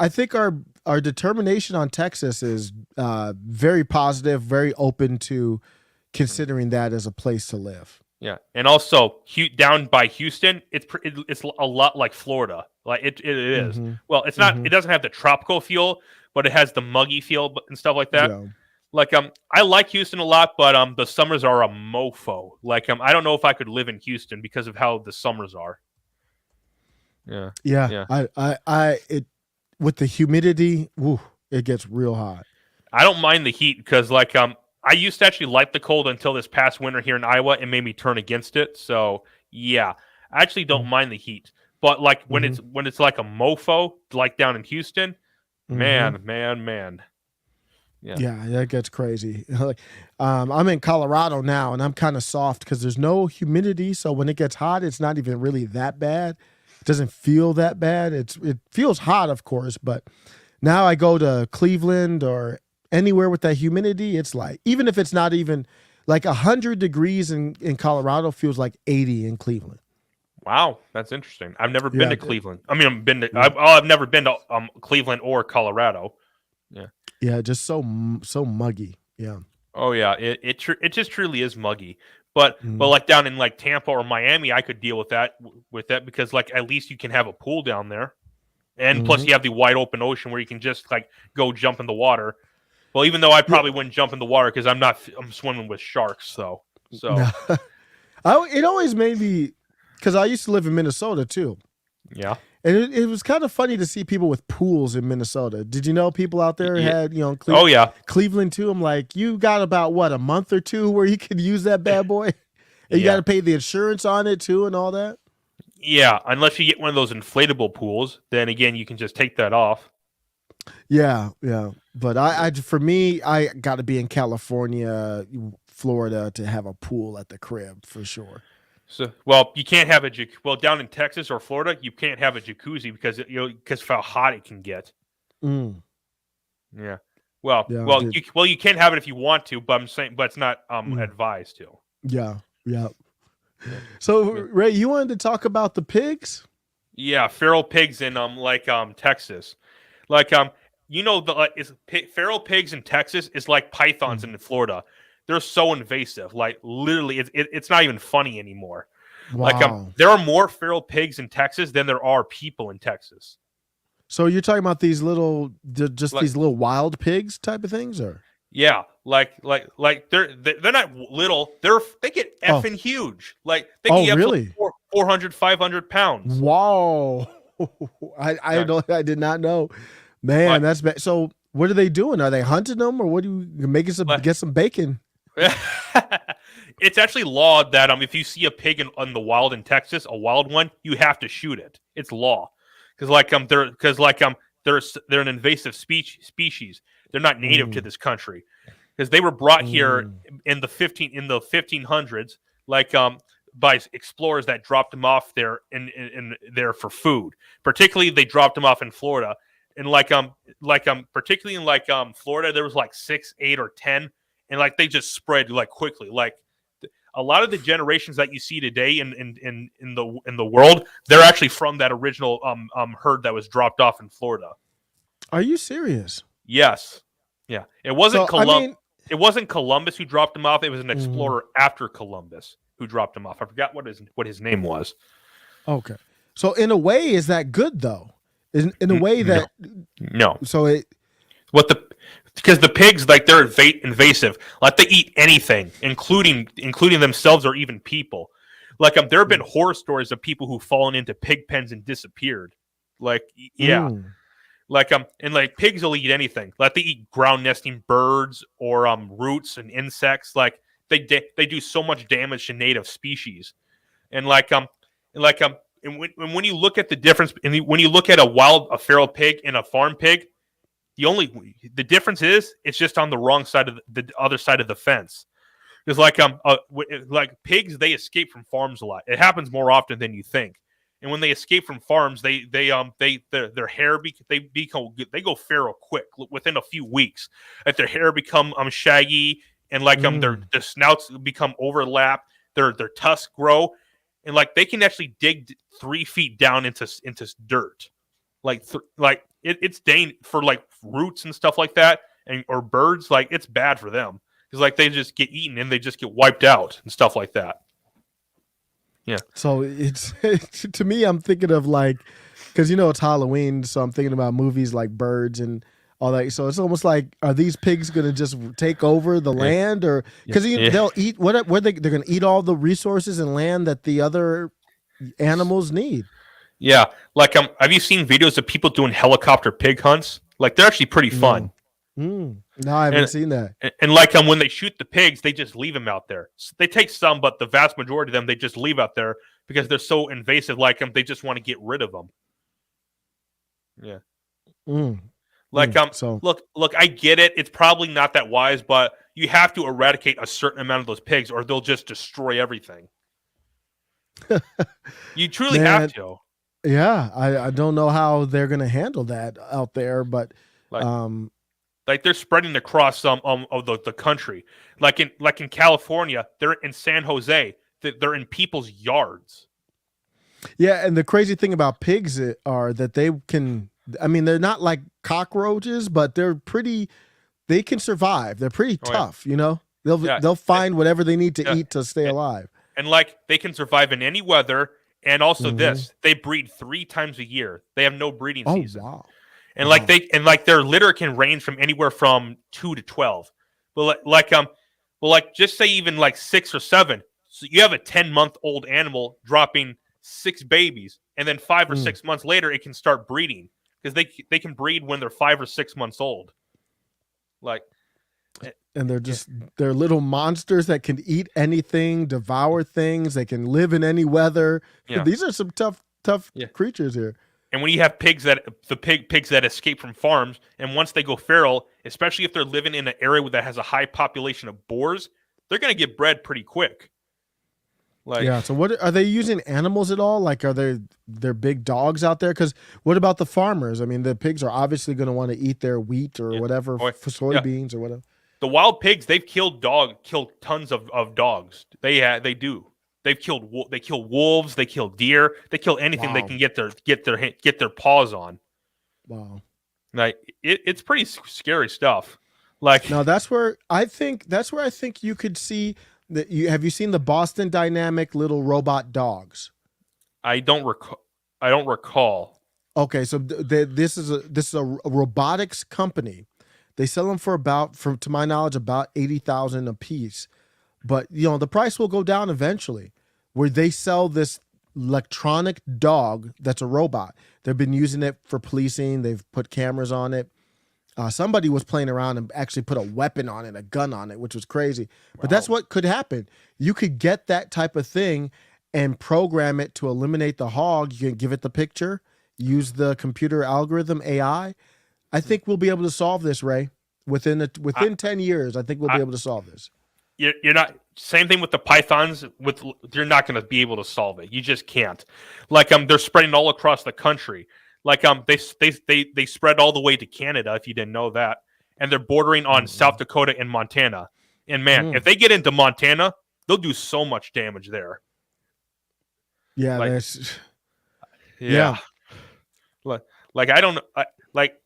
think our determination on Texas is very positive, very open to considering that as a place to live. Yeah, and also down by Houston, it's a lot like Florida. Like it is. Hmm. Well, it's not. Hmm. It doesn't have the tropical feel, but it has the muggy feel and stuff like that. Yeah. Like I like Houston a lot, but the summers are a mofo. Like I don't know if I could live in Houston because of how the summers are. Yeah. Yeah. Yeah. It with the humidity, woo, it gets real hot. I don't mind the heat because I used to actually like the cold until this past winter here in Iowa. It made me turn against it. So yeah, I actually don't mind the heat. But like when it's like a mofo, like down in Houston, Mhm. man. Yeah. Yeah, that gets crazy. Like, I'm in Colorado now, and I'm kind of soft because there's no humidity. So when it gets hot, it's not even really that bad. It doesn't feel that bad. It feels hot, of course, but now I go to Cleveland or anywhere with that humidity. It's like even if it's not even like 100 degrees in Colorado feels like 80 in Cleveland. Wow, that's interesting. I've never been Yeah, to Cleveland. I mean, yeah, I've never been to Cleveland or Colorado. Yeah. yeah, just so muggy. Yeah. Oh yeah, it just truly is muggy. But Mhm. like down in like Tampa or Miami, I could deal with that because like at least you can have a pool down there, and plus Mhm. you have the wide open ocean where you can just like go jump in the water. Well, even though I Yeah. probably wouldn't jump in the water because I'm swimming with sharks. So No. It always made me because I used to live in Minnesota too. yeah. And it was kind of funny to see people with pools in Minnesota. Did you know people out there Yeah. had, Oh yeah. Cleveland too? I'm like, you got about what, a month or two where you could use that bad boy? And you got Yeah. to pay the insurance on it too and all that? Yeah. Unless you get one of those inflatable pools, then again you can just take that off. Yeah, yeah. But for me, I got to be in California, Florida to have a pool at the crib for sure. So, well, you can't have well down in Texas or Florida, you can't have a jacuzzi because of how hot it can get. Mm, Yeah. Well, yeah, well, dude. you can have it if you want to, but I'm saying, but it's not Mm, advised to. yeah, yeah. Yeah. So, Yeah. Ray, you wanted to talk about the pigs? Yeah, feral pigs in Texas, like feral pigs in Texas is like pythons Mm. in Florida. They're so invasive, like literally, it's not even funny anymore. Like Wow. there are more feral pigs in Texas than there are people in Texas. So you're talking about just Like these little wild pigs type of things, or? yeah, like they're not little. They get Oh, effing huge. Like they can oh, get up to really? 400, 500 pounds. Wow. I Yeah. don't. I did not know. Man, But that's bad. So what are they doing? Are they hunting them, or what do you making but get some bacon? it's actually law that if you see a pig in the wild in Texas, a wild one, you have to shoot it. It's law because they're an invasive species. They're not native to Mm, this country because they were brought here mm, in the 1500s, by explorers that dropped them off there in there for food. Particularly, they dropped them off in Florida, and particularly in Florida, there was like 6, 8, or 10, and like they just spread like quickly. Like a lot of the generations that you see today in the world, they're actually from that original herd that was dropped off in Florida. Are you serious? Yes. Yeah. It wasn't So, I mean, it wasn't Columbus who dropped them off. It was an explorer after Columbus who dropped them off. I forgot what his name was. okay. So in a way, is that good though? In a way that no. So it because the pigs, like, they're invasive. Like, they eat anything, including themselves or even people. Like, there have been horror stories of people who've fallen into pig pens and disappeared. Like, yeah. Like, and like pigs will eat anything. Like, they eat ground nesting birds or roots and insects. Like, they do so much damage to native species. And and when you look at the difference, when you look at a feral pig and a farm pig, the difference is it's just on the wrong side of the other side of the fence. Because like pigs, they escape from farms a lot. It happens more often than you think. And when they escape from farms, their hair they go feral quick within a few weeks. Like, their hair become shaggy, and like their snouts become overlapped. Their tusks grow, and like they can actually dig 3 feet down into dirt. It's dangerous for like roots and stuff like that, or birds. Like, it's bad for them because like they just get eaten and they just get wiped out and stuff like that. Yeah. So it's to me, I'm thinking of like, because it's Halloween, so I'm thinking about movies like Birds and all that. So it's almost like, are these pigs going to just take over the land, or because they'll eat they're going to eat all the resources and land that the other animals need. Yeah, like have you seen videos of people doing helicopter pig hunts? Like, they're actually pretty fun. No, I haven't seen that. And like when they shoot the pigs, they just leave them out there. So they take some, but the vast majority of them they just leave out there because they're so invasive. Like they just want to get rid of them. Yeah. So look, I get it. It's probably not that wise, but you have to eradicate a certain amount of those pigs, or they'll just destroy everything. You truly have to. Yeah, I don't know how they're going to handle that out there, but like they're spreading across some of the country. Like in California, they're in San Jose. They're in people's yards. Yeah, and the crazy thing about pigs are that they can. I mean, they're not like cockroaches, but they can survive. They're pretty tough. They'll find whatever they need to eat to stay alive. And like they can survive in any weather. And also they breed 3 times a year. They have no breeding season. Wow. And their litter can range from anywhere from 2 to 12. But just say even like 6 or 7. So you have a 10-month-old animal dropping 6 babies, and then 5 or 6 months later it can start breeding because they can breed when they're 5 or 6 months old. And they're little monsters that can eat anything, devour things. They can live in any weather. Yeah. These are some tough creatures here. And when you have pigs that escape from farms, and once they go feral, especially if they're living in an area that has a high population of boars, they're going to get bred pretty quick. So what are they using animals at all? Like, are there big dogs out there? Because what about the farmers? I mean, the pigs are obviously going to want to eat their wheat or whatever, for soybeans or whatever. The wild pigs, they've killed tons of dogs. They do. They kill wolves. They kill deer. They kill anything they can get their paws on. Wow, like it's pretty scary stuff. Like, now that's where I think you could see that. Have you seen the Boston Dynamic little robot dogs? I don't recall. Okay, so this is a robotics company. They sell them for to my knowledge, about $80,000 a piece. But the price will go down eventually. Where they sell this electronic dog that's a robot. They've been using it for policing. They've put cameras on it. Somebody was playing around and actually put a weapon on it, a gun on it, which was crazy. Wow. But that's what could happen. You could get that type of thing and program it to eliminate the hog. You can give it the picture, use the computer algorithm, AI. I think we'll be able to solve this, Ray. Within 10 years, I think we'll be able to solve this. You're not. Same thing with the pythons. You're not going to be able to solve it. You just can't. Like they're spreading all across the country. Like they spread all the way to Canada, if you didn't know that, and they're bordering on South Dakota and Montana. And man, if they get into Montana, they'll do so much damage there. Yeah, Like, that's yeah. Like I don't know, like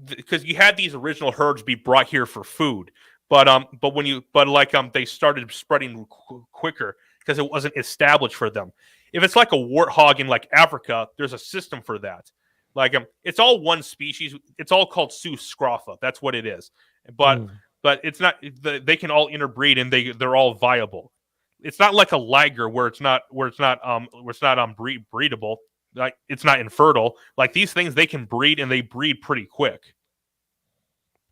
because you had these original herds be brought here for food, but they started spreading quicker because it wasn't established for them. If it's like a warthog in like Africa, there's a system for that. Like it's all one species. It's all called Sus scrofa. That's what it is. But it's not. They can all interbreed and they're all viable. It's not like a liger where it's not breedable. Like it's not infertile. Like these things, they can breed and they breed pretty quick.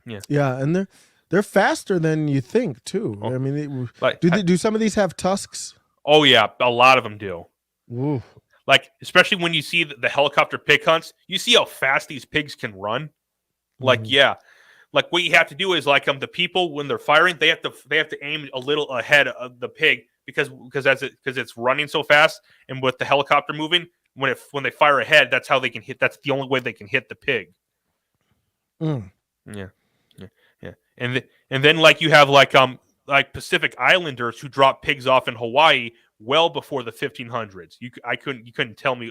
Yeah, and they're faster than you think too. I mean, do some of these have tusks? Oh yeah, a lot of them do. Ooh. Like especially when you see the helicopter pig hunts, you see how fast these pigs can run. Like like what you have to do is like the people when they're firing, they have to aim a little ahead of the pig because it's running so fast, and with the helicopter moving, when they fire ahead, that's how they can hit. That's the only way they can hit the pig. Yeah. And then like you have like Pacific Islanders who dropped pigs off in Hawaii well before the 1500s. You couldn't tell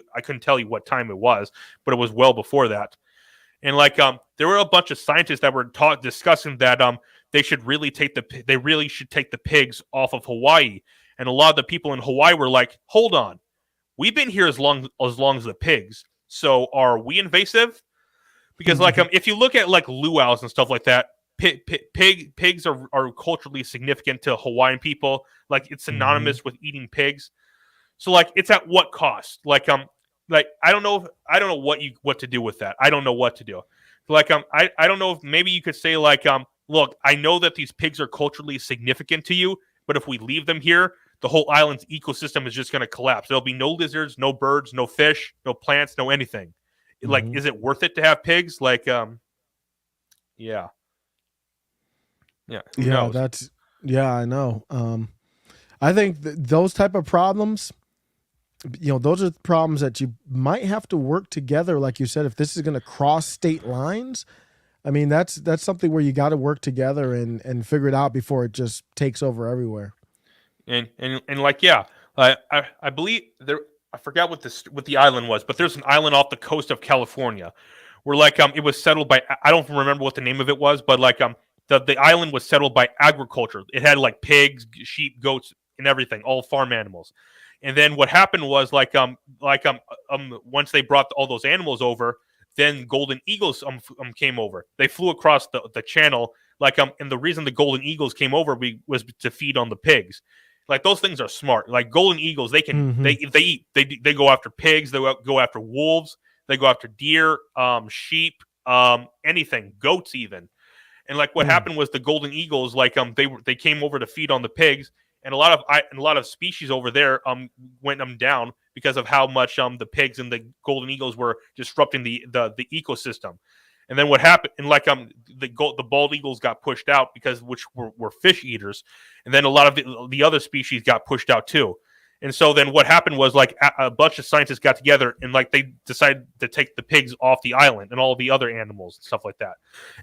you what time it was, but it was well before that. And like there were a bunch of scientists that were discussing that they really should take the pigs off of Hawaii. And a lot of the people in Hawaii were like, "Hold on. We've been here as long as the pigs. So are we invasive?" Because like if you look at like luau's and stuff like that, pigs are culturally significant to Hawaiian people. Like it's synonymous with eating pigs. So like it's at what cost? Like I don't know what to do with that. I don't know what to do. Like I don't know if maybe you could say like look, I know that these pigs are culturally significant to you, but if we leave them here, the whole island's ecosystem is just going to collapse. There'll be no lizards, no birds, no fish, no plants, no anything. Like, is it worth it to have pigs? Like, yeah. Who knows? I know. I think those type of problems, those are problems that you might have to work together. Like you said, if this is going to cross state lines, I mean, that's something where you got to work together and figure it out before it just takes over everywhere. And like, yeah, I believe there, I forgot what the island was, but there's an island off the coast of California where like, it was settled by, I don't remember what the name of it was, but like, the island was settled by agriculture. It had like pigs, sheep, goats, and everything, all farm animals. And then what happened was once they brought all those animals over, then golden eagles came over. They flew across the channel, and the reason the golden eagles came over was to feed on the pigs. Like those things are smart. Like golden eagles, they can they go after pigs, they go after wolves, they go after deer, sheep, anything, goats even. And like what happened was the golden eagles, they came over to feed on the pigs, and a lot of species over there went down because of how much the pigs and the golden eagles were disrupting the ecosystem. And then what happened? And the bald eagles got pushed out which were fish eaters, and then a lot of the other species got pushed out too. And so then what happened was a bunch of scientists got together and they decided to take the pigs off the island and all the other animals and stuff like that.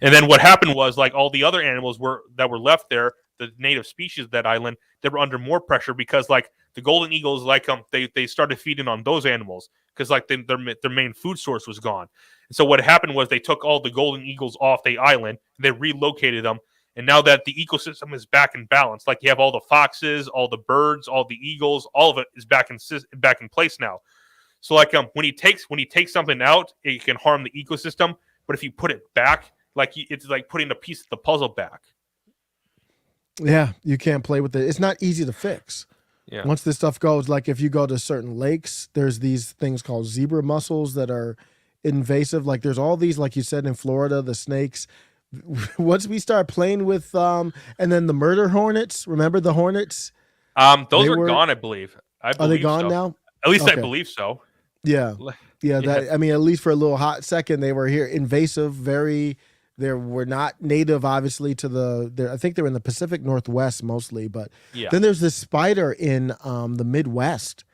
And then what happened was all the other animals that were left there, the native species of that island, they were under more pressure because the golden eagles they started feeding on those animals because their main food source was gone. And so what happened was they took all the golden eagles off the island, they relocated them. And now that the ecosystem is back in balance, like you have all the foxes, all the birds, all the eagles, all of it is back in place now. So when he takes something out, it can harm the ecosystem. But if you put it back, it's like putting a piece of the puzzle back. Yeah, you can't play with it. It's not easy to fix. Yeah. Once this stuff goes, like if you go to certain lakes, there's these things called zebra mussels that are invasive. Like there's all these, like you said, in Florida, the snakes. Once we start playing with and then the murder hornets, remember the hornets? Those are gone, I believe. Are they gone now? At least I believe so. Yeah. I mean, at least for a little hot second, they were here invasive, they were not native, obviously, I think they're in the Pacific Northwest mostly, but then there's this spider in the Midwest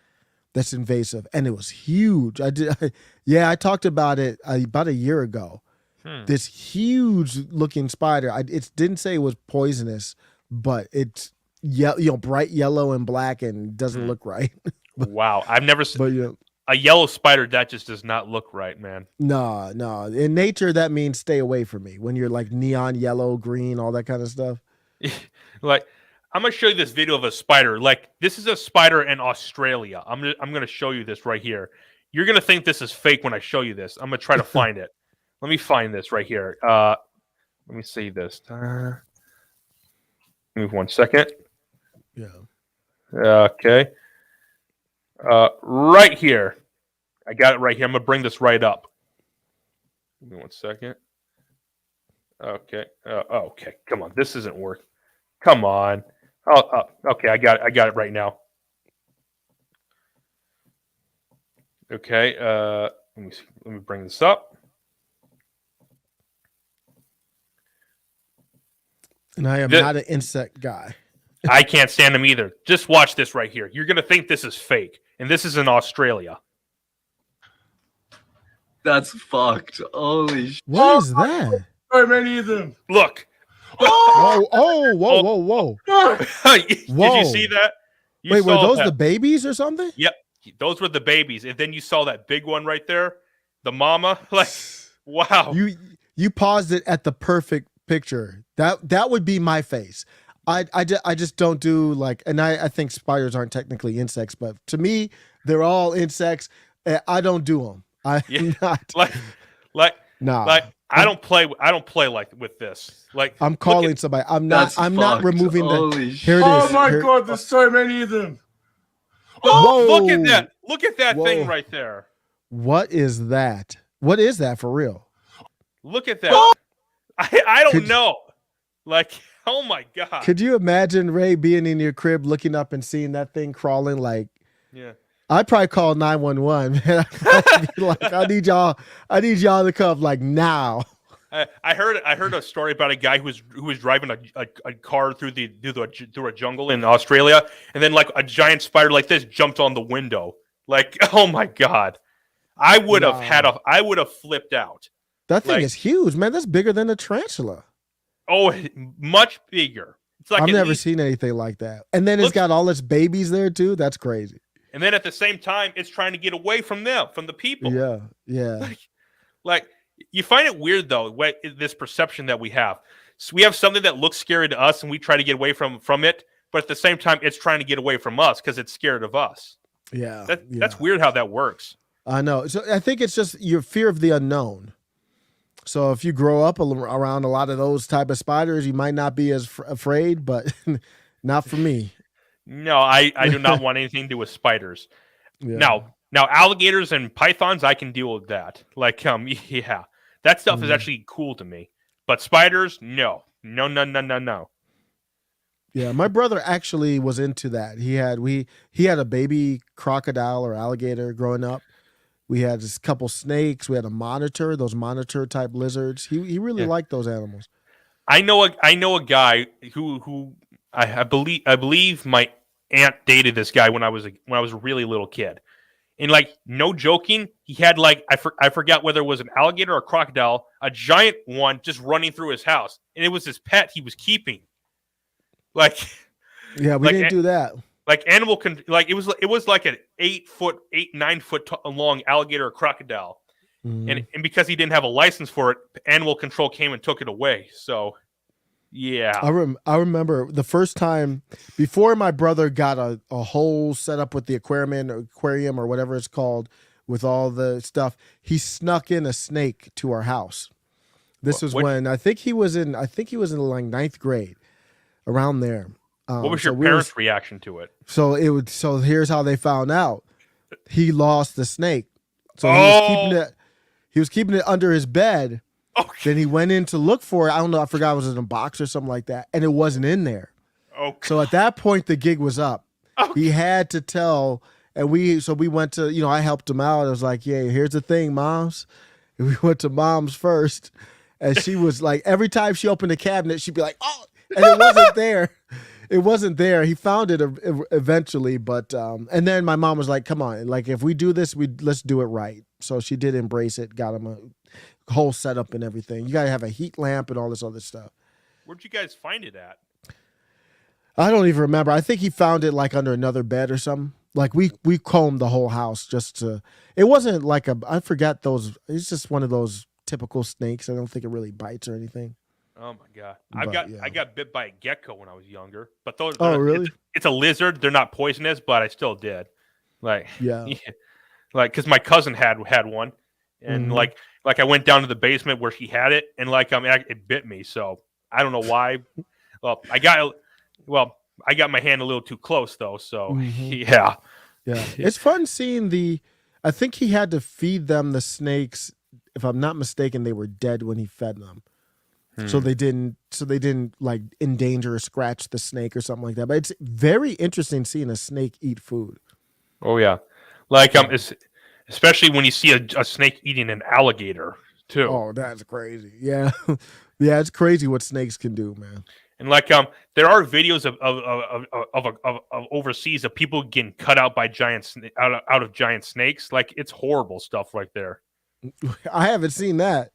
that's invasive, and it was huge. I talked about it about a year ago. This huge looking spider. It didn't say it was poisonous, but it's bright yellow and black and doesn't look right. Wow, I've never seen But yeah, a yellow spider. That just does not look right, man. no. In nature, that means stay away from me. When you're like neon yellow, green, all that kind of stuff. Like, I'm gonna show you this video of a spider. Like, this is a spider in Australia. I'm gonna show you this right here. You're gonna think this is fake when I show you this. I'm gonna try to find it. Let me find this right here. Let me see this. Give me 1 second. Yeah. Okay. Right here. I got it right here. I'm gonna bring this right up. Give me 1 second. Okay. Okay. Come on. This isn't working. Come on. Okay. I got it right now. Okay. Let me bring this up. And I am not an insect guy. I can't stand them either. Just watch this right here. You're gonna think this is fake, and this is in Australia. That's fucked. Holy shit. What is that? So many of them. Look. Whoa! Whoa! Did you see that? Wait, were those the babies or something? Yep, those were the babies, and then you saw that big one right there, the mama. Like, wow. You paused it at the perfect picture. That would be my face. I just don't do like, and I think spiders aren't technically insects, but to me they're all insects. I don't do them. I'm not like I don't play like with this. Like, I'm calling somebody. I'm not removing the. Here it is. Oh my god, there's so many of them. Oh, look at that! Look at that thing right there. What is that? What is that for real? Look at that. I don't know. Like, oh my god. Could you imagine Ray being in your crib looking up and seeing that thing crawling? Like, yeah. I'd probably call 911, man. Like, I need y'all to come like now. I heard a story about a guy who was driving a car through a jungle in Australia, and then like a giant spider like this jumped on the window. Like, oh my god. I would have flipped out. That thing is huge, man. That's bigger than a tarantula. Oh, much bigger. It's like I've never seen anything like that. And then it's got all its babies there too. That's crazy. And then at the same time, it's trying to get away from them, from the people. Yeah. Like you find it weird though, this perception that we have. So we have something that looks scary to us, and we try to get away from it. But at the same time, it's trying to get away from us because it's scared of us. Yeah. That's weird how that works. I know. So I think it's just your fear of the unknown. So if you grow up around a lot of those type of spiders, you might not be as afraid, but not for me. No, I do not want anything to do with spiders. Yeah. Now alligators and pythons, I can deal with that. Like, yeah, that stuff is actually cool to me. But spiders, no. Yeah, my brother actually was into that. He had a baby crocodile or alligator growing up. We had a couple snakes. We had a monitor, those monitor type lizards. He really liked those animals. I know a guy who I believe my aunt dated this guy when I was a really little kid, and like no joking, he had like I forgot whether it was an alligator or a crocodile, a giant one just running through his house, and it was his pet he was keeping. Like, yeah, we didn't do that. Like it was like an 9 foot long alligator or crocodile, and because he didn't have a license for it, animal control came and took it away. So, yeah, I remember the first time before my brother got a whole setup with the aquarium or whatever it's called with all the stuff. He snuck in a snake to our house. This was when I think he was in like 9th grade, around there. What was your parents' reaction to it? So here's how they found out. He lost the snake. So he was keeping it under his bed. Okay. Then he went in to look for it. I don't know, I forgot it was in a box or something like that. And it wasn't in there. Okay. So at that point the gig was up. Okay. He had to tell, and we went to, I helped him out. I was like, yeah, here's the thing, Moms. And we went to Mom's first. And she was like, every time she opened the cabinet, she'd be like, oh, and it wasn't there. it wasn't there. He found it eventually, but and then my mom was like, "Come on, like if we do this, let's do it right." So she did embrace it. Got him a whole setup and everything. You gotta have a heat lamp and all this other stuff. Where'd you guys find it at? I don't even remember. I think he found it like under another bed or something. Like we combed the whole house just to. It wasn't like I forgot those. It's just one of those typical snakes. I don't think it really bites or anything. Oh my god! Yeah. I got bit by a gecko when I was younger, but those. Oh really? It's a lizard. They're not poisonous, but I still did. Like Yeah. like because my cousin had one, and like I went down to the basement where she had it, and like it bit me. So I don't know why. Well, I got my hand a little too close though. So yeah. It's fun seeing I think he had to feed them the snakes. If I'm not mistaken, they were dead when he fed them. So they didn't like endanger or scratch the snake or something like that. But it's very interesting seeing a snake eat food. Oh yeah, like especially when you see a snake eating an alligator too. Oh, that's crazy. Yeah, yeah, it's crazy what snakes can do, man. And like there are videos of overseas of people getting cut out by out of giant snakes. Like it's horrible stuff right there. I haven't seen that.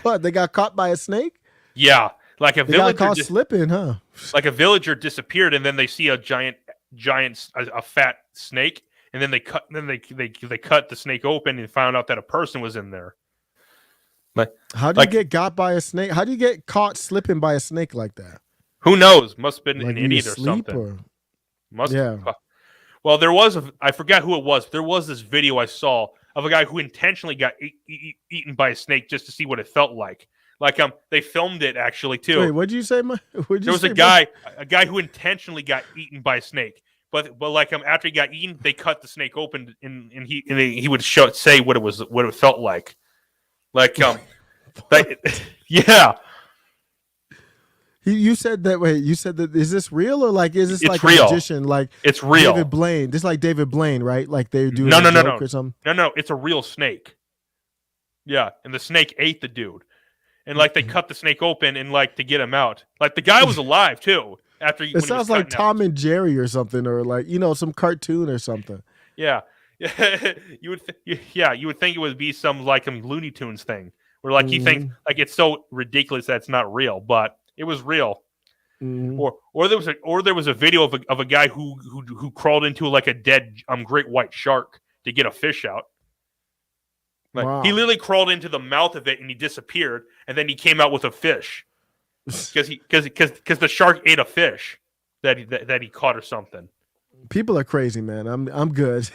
What, they got caught by a snake? Yeah, like a They got villager caught slipping, huh? like a villager disappeared, and then they see a fat snake, and then they cut the snake open and found out that a person was in there. Like, how do you get got by a snake? How do you get caught slipping by a snake like that? Who knows? Must have been Like an idiot or something. Well, there was I forgot who it was. There was this video I saw of a guy who intentionally got eaten by a snake just to see what it felt like. Like they filmed it actually too. Wait, what'd you say? There was a guy who intentionally got eaten by a snake, but like after he got eaten, they cut the snake open and he would say what it felt like. Like yeah. You said that. Wait, you said that. Is this real or like is this It's like real. a magician? Like it's real. David Blaine. This is like David Blaine, right? Like they do no or something. No. It's a real snake. Yeah, and the snake ate the dude, and like they cut the snake open and like to get him out. Like the guy was alive too. After it sounds like Tom and Jerry or something, or like some cartoon or something. Yeah, you would think it would be some like a Looney Tunes thing, where like you think like it's so ridiculous that it's not real, but it was real. Or there was a video of a guy who crawled into like a dead great white shark to get a fish out. Like wow. He literally crawled into the mouth of it and he disappeared, and then he came out with a fish because the shark ate a fish that he caught or something. People are crazy, man. I'm good.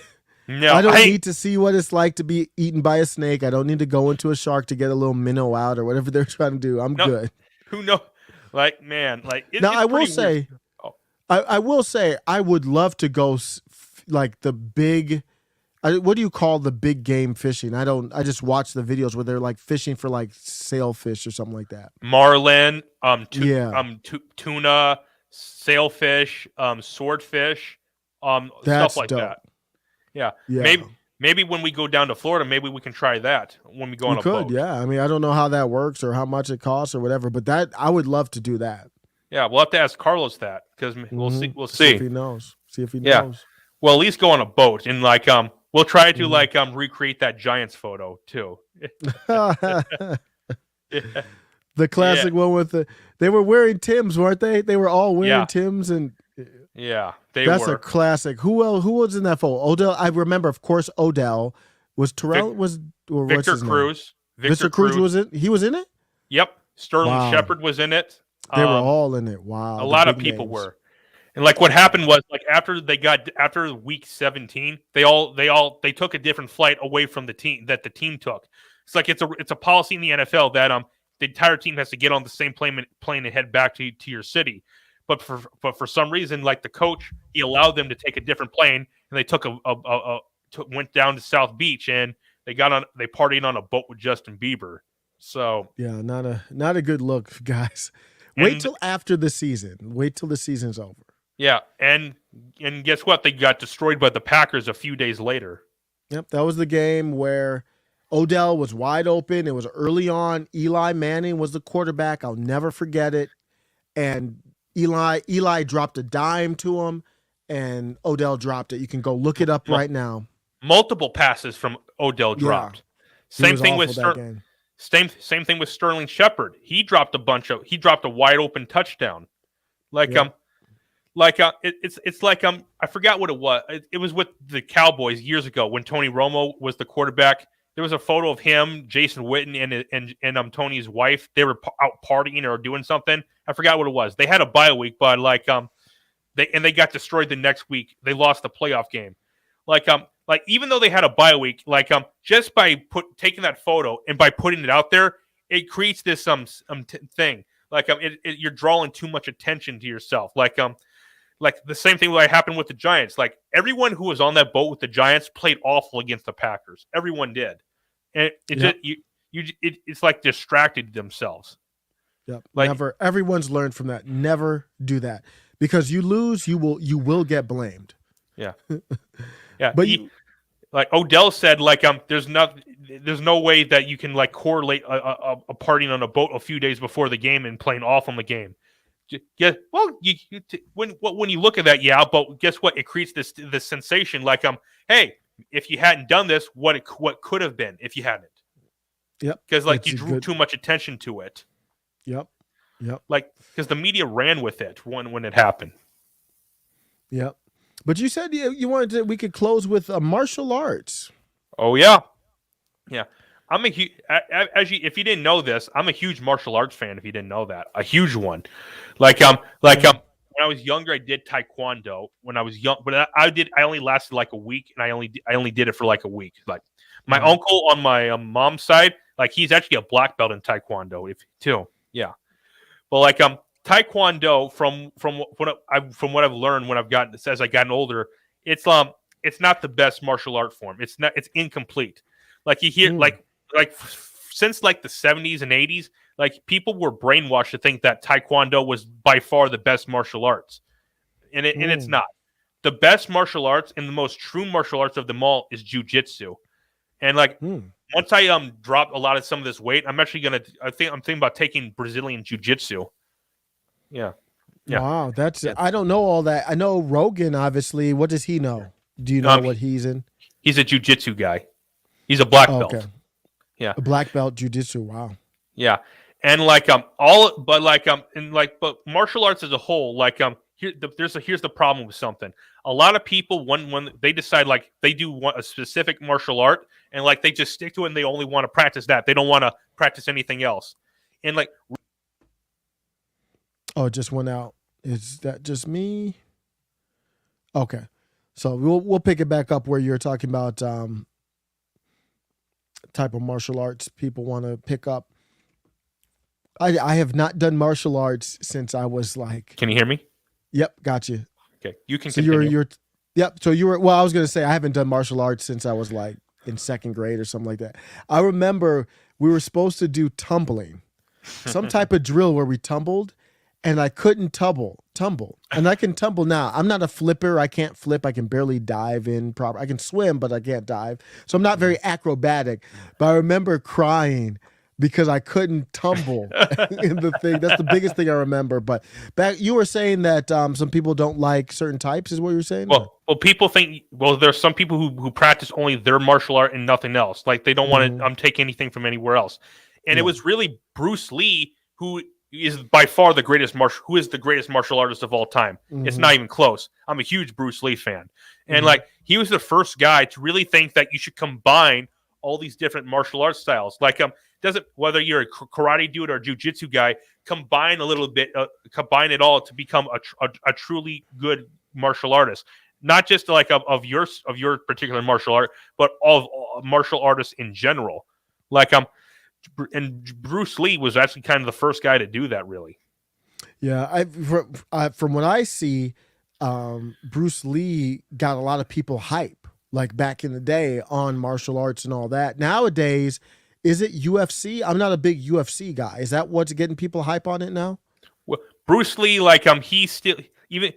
No, I don't need to see what it's like to be eaten by a snake. I don't need to go into a shark to get a little minnow out or whatever they're trying to do. I'm good. Who knows? Like, man, like now I will say, I will say, I would love to go like the big. What do you call the big game fishing? I just watch the videos where they're like fishing for like sailfish or something like that. Marlin, tuna, sailfish, swordfish, stuff like dope. that. Yeah. Maybe when we go down to Florida, maybe we can try that when we go on a boat. Yeah. I mean, I don't know how that works or how much it costs or whatever, but I would love to do that. Yeah, we'll have to ask Carlos that because we'll see. We'll see if he knows. See if he knows. Well, at least go on a boat and like we'll try to recreate that Giants photo too. The classic one with they were wearing Timbs, weren't they? They were all wearing Timbs and that's a classic. Who was in that photo? Odell. I remember, of course, Odell was Terrell Victor Cruz. Victor Cruz was it? He was in it. Yep. Sterling Shepard was in it. They were all in it. Wow. A lot of people were. And like what happened was like after week 17, they took a different flight away from the team that the team took. It's like it's a policy in the NFL that the entire team has to get on the same plane and head back to your city. But for some reason, like the coach, he allowed them to take a different plane, and they took went down to South Beach, and they partied on a boat with Justin Bieber. So yeah, not a good look, guys. Wait till after the season. Wait till the season's over. Yeah, and guess what? They got destroyed by the Packers a few days later. Yep, that was the game where Odell was wide open. It was early on. Eli Manning was the quarterback. I'll never forget it. And Eli dropped a dime to him, and Odell dropped it. You can go look it up right now. Multiple passes from Odell dropped. Same thing with same thing with Sterling Shepard. He dropped a wide open touchdown. It's like I forgot what it was. It was with the Cowboys years ago when Tony Romo was the quarterback. There was a photo of him, Jason Witten, and Tony's wife. They were out partying or doing something. I forgot what it was. They had a bye week, but they got destroyed the next week. They lost the playoff game. Even though they had a bye week, just by taking that photo and by putting it out there, it creates this thing. You're drawing too much attention to yourself. Like the same thing that happened with the Giants. Like everyone who was on that boat with the Giants played awful against the Packers. Everyone did, and it's like distracted themselves. Yep. Never. Everyone's learned from that. Never do that, because you lose, you will get blamed. Yeah. Yeah. But like Odell said, there's no way that you can correlate a partying on a boat a few days before the game and playing off on the game. Yeah, well, when you look at that, yeah, but guess what? It creates this sensation, hey, if you hadn't done this, what could have been if you hadn't? Yep. Because you drew too much attention to it. Yep. Because the media ran with it when it happened. Yep. But you said you wanted we could close with martial arts. Oh yeah. I'm a huge. If you didn't know this, I'm a huge martial arts fan. If you didn't know that, a huge one. When I was younger, I did taekwondo. When I was young, but I only lasted a week, and I only did it for a week. My uncle on my mom's side, he's actually a black belt in taekwondo too. Yeah, but taekwondo from what I've learned as I gotten older, it's not the best martial art form. It's incomplete. You hear since the 70s and 80s, people were brainwashed to think that taekwondo was by far the best martial arts, and it's not. The best martial arts and the most true martial arts of them all is jiu-jitsu. And once I drop a lot of some of this weight, I'm actually I'm thinking about taking Brazilian jiu-jitsu. Yeah. Wow, I don't know all that. I know Rogan, obviously. What does he know? Do you know what he's in? He's a jiu-jitsu guy. He's a black belt. Okay. Yeah. A black belt jiu-jitsu. Wow. Yeah. And but martial arts as a whole, here's the problem with something. A lot of people when they decide they do a specific martial art and they just stick to it and they only want to practice that. They don't want to practice anything else. And oh, it just went out. Is that just me? Okay. So we'll pick it back up where you're talking about type of martial arts people want to pick up. I have not done martial arts since I was Can you hear me? Yep, got you. Okay, you can. So yep. So you were. Well, I was gonna say I haven't done martial arts since I was in second grade or something like that. I remember we were supposed to do tumbling, some type of drill where we tumbled, and I couldn't tumble, and I can tumble now. I'm not a flipper. I can't flip. I can barely dive in proper. I can swim, but I can't dive. So I'm not very acrobatic. But I remember crying because I couldn't tumble in the thing. That's the biggest thing I remember. But you were saying that some people don't like certain types, is what you were saying? Well, people think. Well, there's some people who practice only their martial art and nothing else. They don't want to take anything from anywhere else. And it was really Bruce Lee who is by far the greatest martial artist of all time. It's not even close. I'm a huge Bruce Lee fan, and he was the first guy to really think that you should combine all these different martial arts styles. Doesn't whether you're a karate dude or a jiu-jitsu guy, combine a little bit, combine it all to become a truly good martial artist. Not just of your particular martial art, but of martial artists in general. And Bruce Lee was actually kind of the first guy to do that, really. Yeah, from what I see, Bruce Lee got a lot of people hype, back in the day on martial arts and all that. Nowadays, is it UFC? I'm not a big UFC guy. Is that what's getting people hype on it now? Well, Bruce Lee, he still even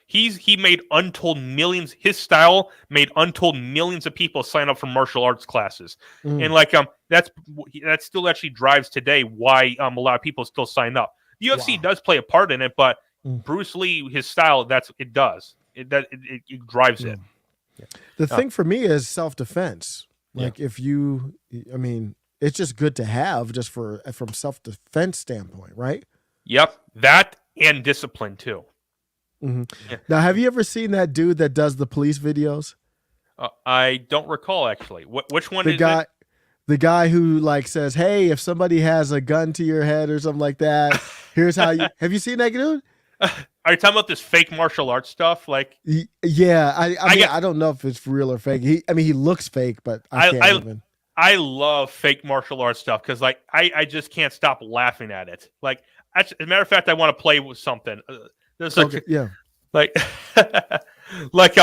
he made untold millions. His style made untold millions of people sign up for martial arts classes, and that still actually drives today why a lot of people still sign up. UFC Wow. does play a part in it, but Mm. Bruce Lee, his style, it does. It drives it. The thing for me is self-defense. Like I mean, it's just good to have just from self-defense standpoint, right? Yep, that and discipline too. Mm-hmm. Yeah. Now, have you ever seen that dude that does the police videos? I don't recall actually. Which one The is guy, it? the guy who like says, "Hey, if somebody has a gun to your head or something like that, here's how you." Have you seen that dude? Are you talking about this fake martial arts stuff? Like, Yeah, I mean, I don't know if it's real or fake. He looks fake, but I can't even. I love fake martial arts stuff because, like, I just can't stop laughing at it. Like, as a matter of fact, I want to play with something. There's like, Okay, yeah, like, like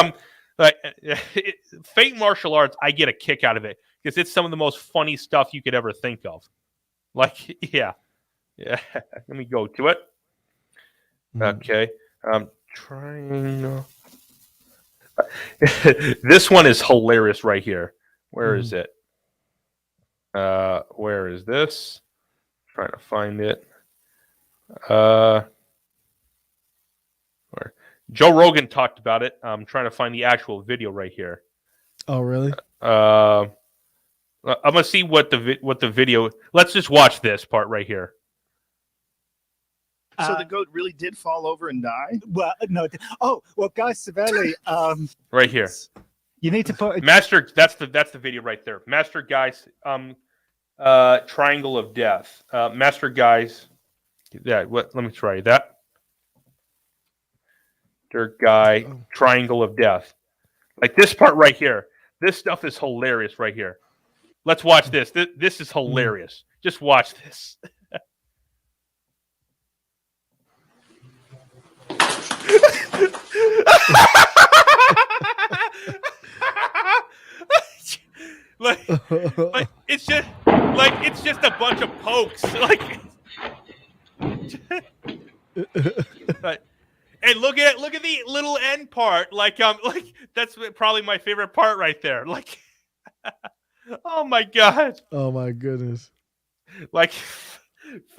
fake martial arts. I get a kick out of it because it's some of the most funny stuff you could ever think of. Like, yeah. Let me go to it. Okay. Trying. This one is hilarious right here. Where is it? Where is this? Trying to find it. Where? Joe Rogan talked about it. I'm trying to find the actual video right here. Oh, really? I'm gonna see what the video. Let's just watch this part right here. So the goat really did fall over and die? Well, no. Oh, well, Guy Savelli, Right here, you need to put. Master. That's the video right there. Master Guys, Triangle of Death. Master Guys. Yeah. What? Let me try that. Dirt Guy, Triangle of Death. Like this part right here. This stuff is hilarious right here. Let's watch this. This is hilarious. Just watch this. like it's just a bunch of pokes. And look at the little end part. Like that's probably my favorite part right there. Like, oh my god. Oh my goodness. Like,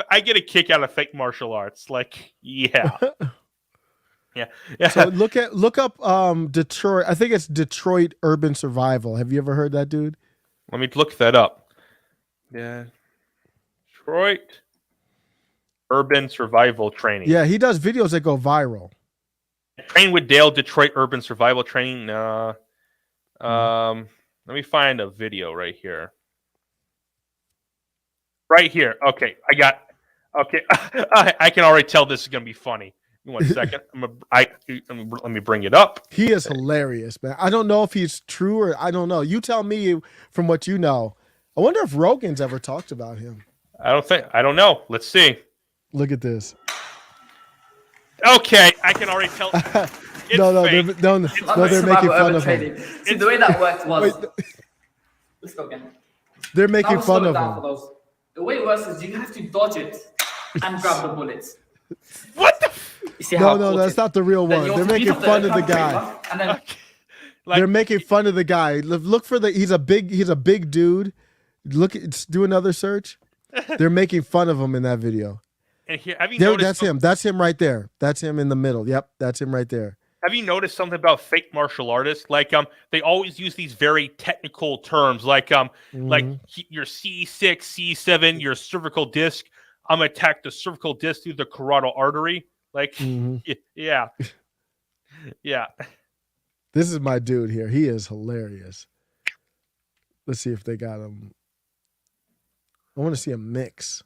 I get a kick out of fake martial arts. Like, yeah. So look up Detroit. I think it's Detroit Urban Survival. Have you ever heard that dude? Let me look that up. Yeah. Detroit Urban Survival Training. Yeah, he does videos that go viral. Train with Dale, Detroit Urban Survival Training. Let me find a video right here. Right here. Okay, okay. I can already tell this is gonna be funny. One second. Let me bring it up. He is hilarious, man. I don't know if he's true or I don't know. You tell me from what you know. I wonder if Rogan's ever talked about him. I don't know. Let's see. Look at this. Okay, I can already tell. It's no, fake. they're making fun of him. See, the way that worked was. Let's go again. They're making fun of him. The way it works is you have to dodge it and grab the bullets. What the? You see how No, that's not the real one. They're making fun of the guy. And then They're making fun of the guy. Look for the. He's a big dude. Look, do another search. They're making fun of him in that video. And here, have you noticed? That's him. That's him right there. That's him in the middle. Yep, that's him right there. Have you noticed something about fake martial artists? Like they always use these very technical terms, like your C6, C7, your cervical disc. I'm gonna attack the cervical disc through the carotid artery. Like, yeah. This is my dude here. He is hilarious. Let's see if they got him. I want to see a mix.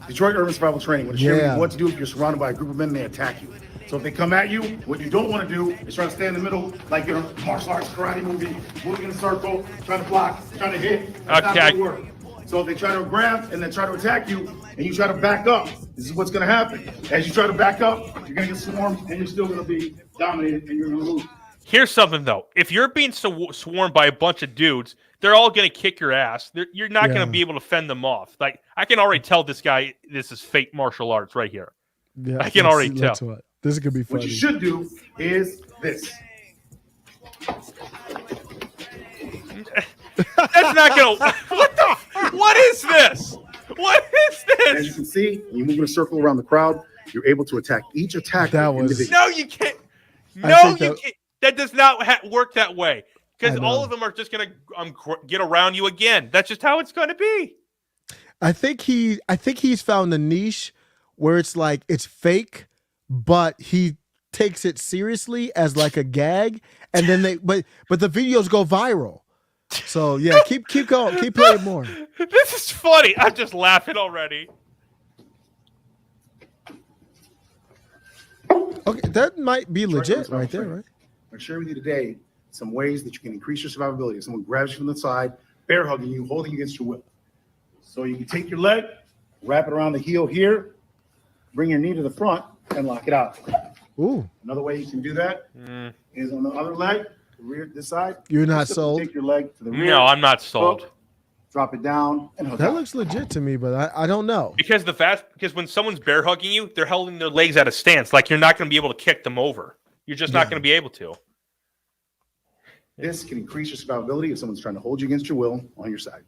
Detroit Urban Survival Training. What you what to do if you're surrounded by a group of men and they attack you. So if they come at you, what you don't want to do is try to stay in the middle like you're a martial arts karate movie, moving in a circle, trying to block, trying to hit. That's not gonna work. So if they try to grab and then try to attack you, and you try to back up, this is what's going to happen. As you try to back up, you're going to get swarmed, and you're still going to be dominated, and you're going to lose. Here's something though: if you're being swarmed by a bunch of dudes, they're all going to kick your ass. You're not going to be able to fend them off. Like I can already tell this guy, this is fake martial arts right here. Yeah, I can already tell. This is going to be funny. What you should do is this. That's not gonna. What is this? What is And as you this? can see, when you move in a circle around the crowd, you're able to attack each attacker That was- individually. No, you can't. I No, think you that- can't. That does not work that way. Because I know. all of them are just gonna get around you again. That's just how it's gonna be. I think he's found a niche where it's like it's fake, but he takes it seriously as like a gag, and then but the videos go viral. So yeah, keep going, keep playing more. This is funny. I'm just laughing already. Okay, that might be legit Survival right there, training. right? I'm going to share with you today some ways that you can increase your survivability. If someone grabs you from the side, bear hugging you, holding you against your will. So you can take your leg, wrap it around the heel here, bring your knee to the front, and lock it out. Ooh, Another way you can do that is on the other leg, the rear, this side. You're not Just simply sold? Take your leg to the rear. No, I'm not sold. hook, drop it down, and hook that out. looks legit to me, but I don't know. Because when someone's bear hugging you, they're holding their legs at a stance. Like you're not going to be able to kick them over. You're just not going to be able to. This can increase your survivability if someone's trying to hold you against your will on your side.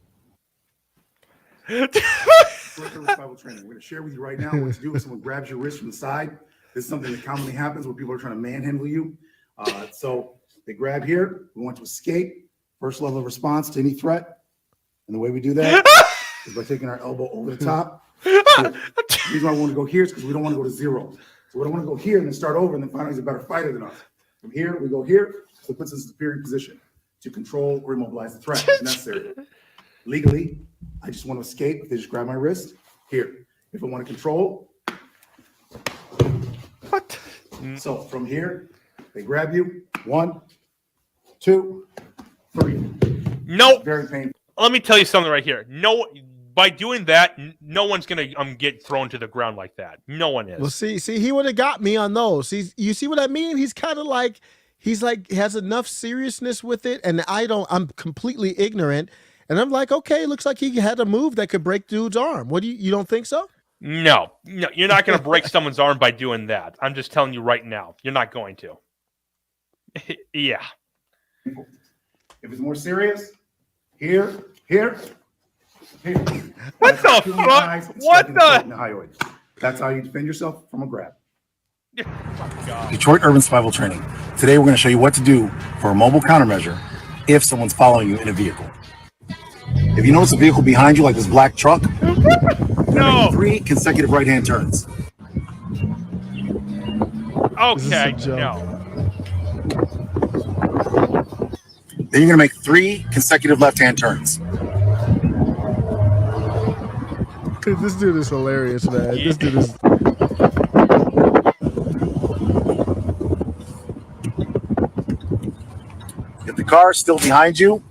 Survival training. We're going to share with you right now what to do if someone grabs your wrist from the side. This is something that commonly happens when people are trying to manhandle you. So they grab here. We want to escape. First level of response to any threat. And the way we do that is by taking our elbow over the top. The reason why we want to go here is because we don't want to go to zero. So we don't want to go here and then start over and then find out he's a better fighter than us. From here, we go here. So it puts us in a superior position to control or immobilize the threat if necessary. Legally, I just want to escape. If they just grab my wrist, here. If I want to control, What? so from here, they grab you. 1, 2, 3. No. Very painful. Let me tell you something right here. No, by doing that, no one's going to get thrown to the ground like that. No one is. Well, see, he would have got me on those. You see what I mean? He's kind of like has enough seriousness with it, and I'm completely ignorant, and I'm like, okay, looks like he had a move that could break dude's arm. What do you don't think so? No, you're not going to break someone's arm by doing that. I'm just telling you right now, you're not going to. Yeah. If it's more serious, here. What the fuck? What the? Hyoid. That's how you defend yourself from a grab. Oh, God. Detroit Urban Survival Training. Today we're going to show you what to do for a mobile countermeasure if someone's following you in a vehicle. If you notice a vehicle behind you, like this black truck, No. 3 consecutive right-hand turns. Okay. a joke. No. Then you're going to make 3 consecutive left-hand turns. Dude, this dude is hilarious, man. This dude is. If the car is still behind you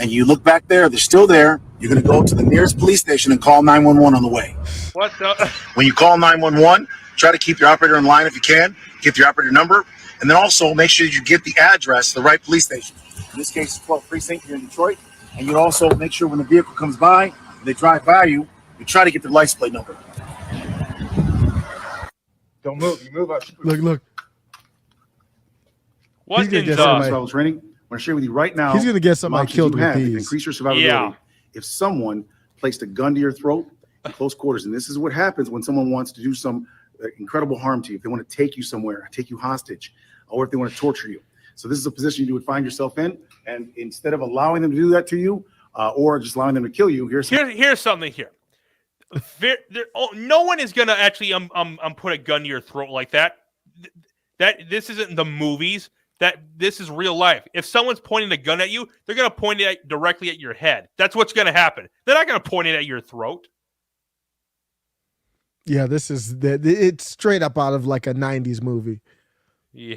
and you look back there, they're still there, you're going to go to the nearest police station and call 911 on the way. What the? When you call 911, try to keep your operator in line if you can, get your operator number, and then also make sure you get the address, the right police station. In this case, it's 12th Precinct here in Detroit. And you'd also make sure when the vehicle comes by, they drive by you, you try to get their license plate number. Don't move. You move up. Look. What He's gonna in get the? somebody- Survival training. I'm going to share with you right now. He's gonna get some somebody options killed you with have that can these. increase your survivability. Yeah. If someone placed a gun to your throat in close quarters, and this is what happens when someone wants to do some incredible harm to you. If they want to take you somewhere, take you hostage, or if they want to torture you. So this is a position you would find yourself in, and instead of allowing them to do that to you, or just allowing them to kill you, here's Something here. No one is gonna actually put a gun to your throat like that. This isn't the movies. This is real life. If someone's pointing a gun at you, they're gonna point it directly at your head. That's what's gonna happen. They're not gonna point it at your throat. Yeah, it's straight up out of like a 90s movie. Yeah.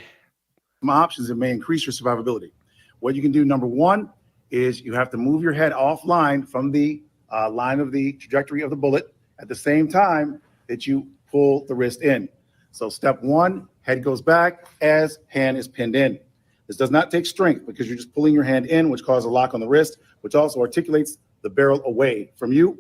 some options that may increase your survivability. What you can do, number one, is you have to move your head offline from the line of the trajectory of the bullet at the same time that you pull the wrist in. So step one, head goes back as hand is pinned in. This does not take strength because you're just pulling your hand in, which causes a lock on the wrist, which also articulates the barrel away from you.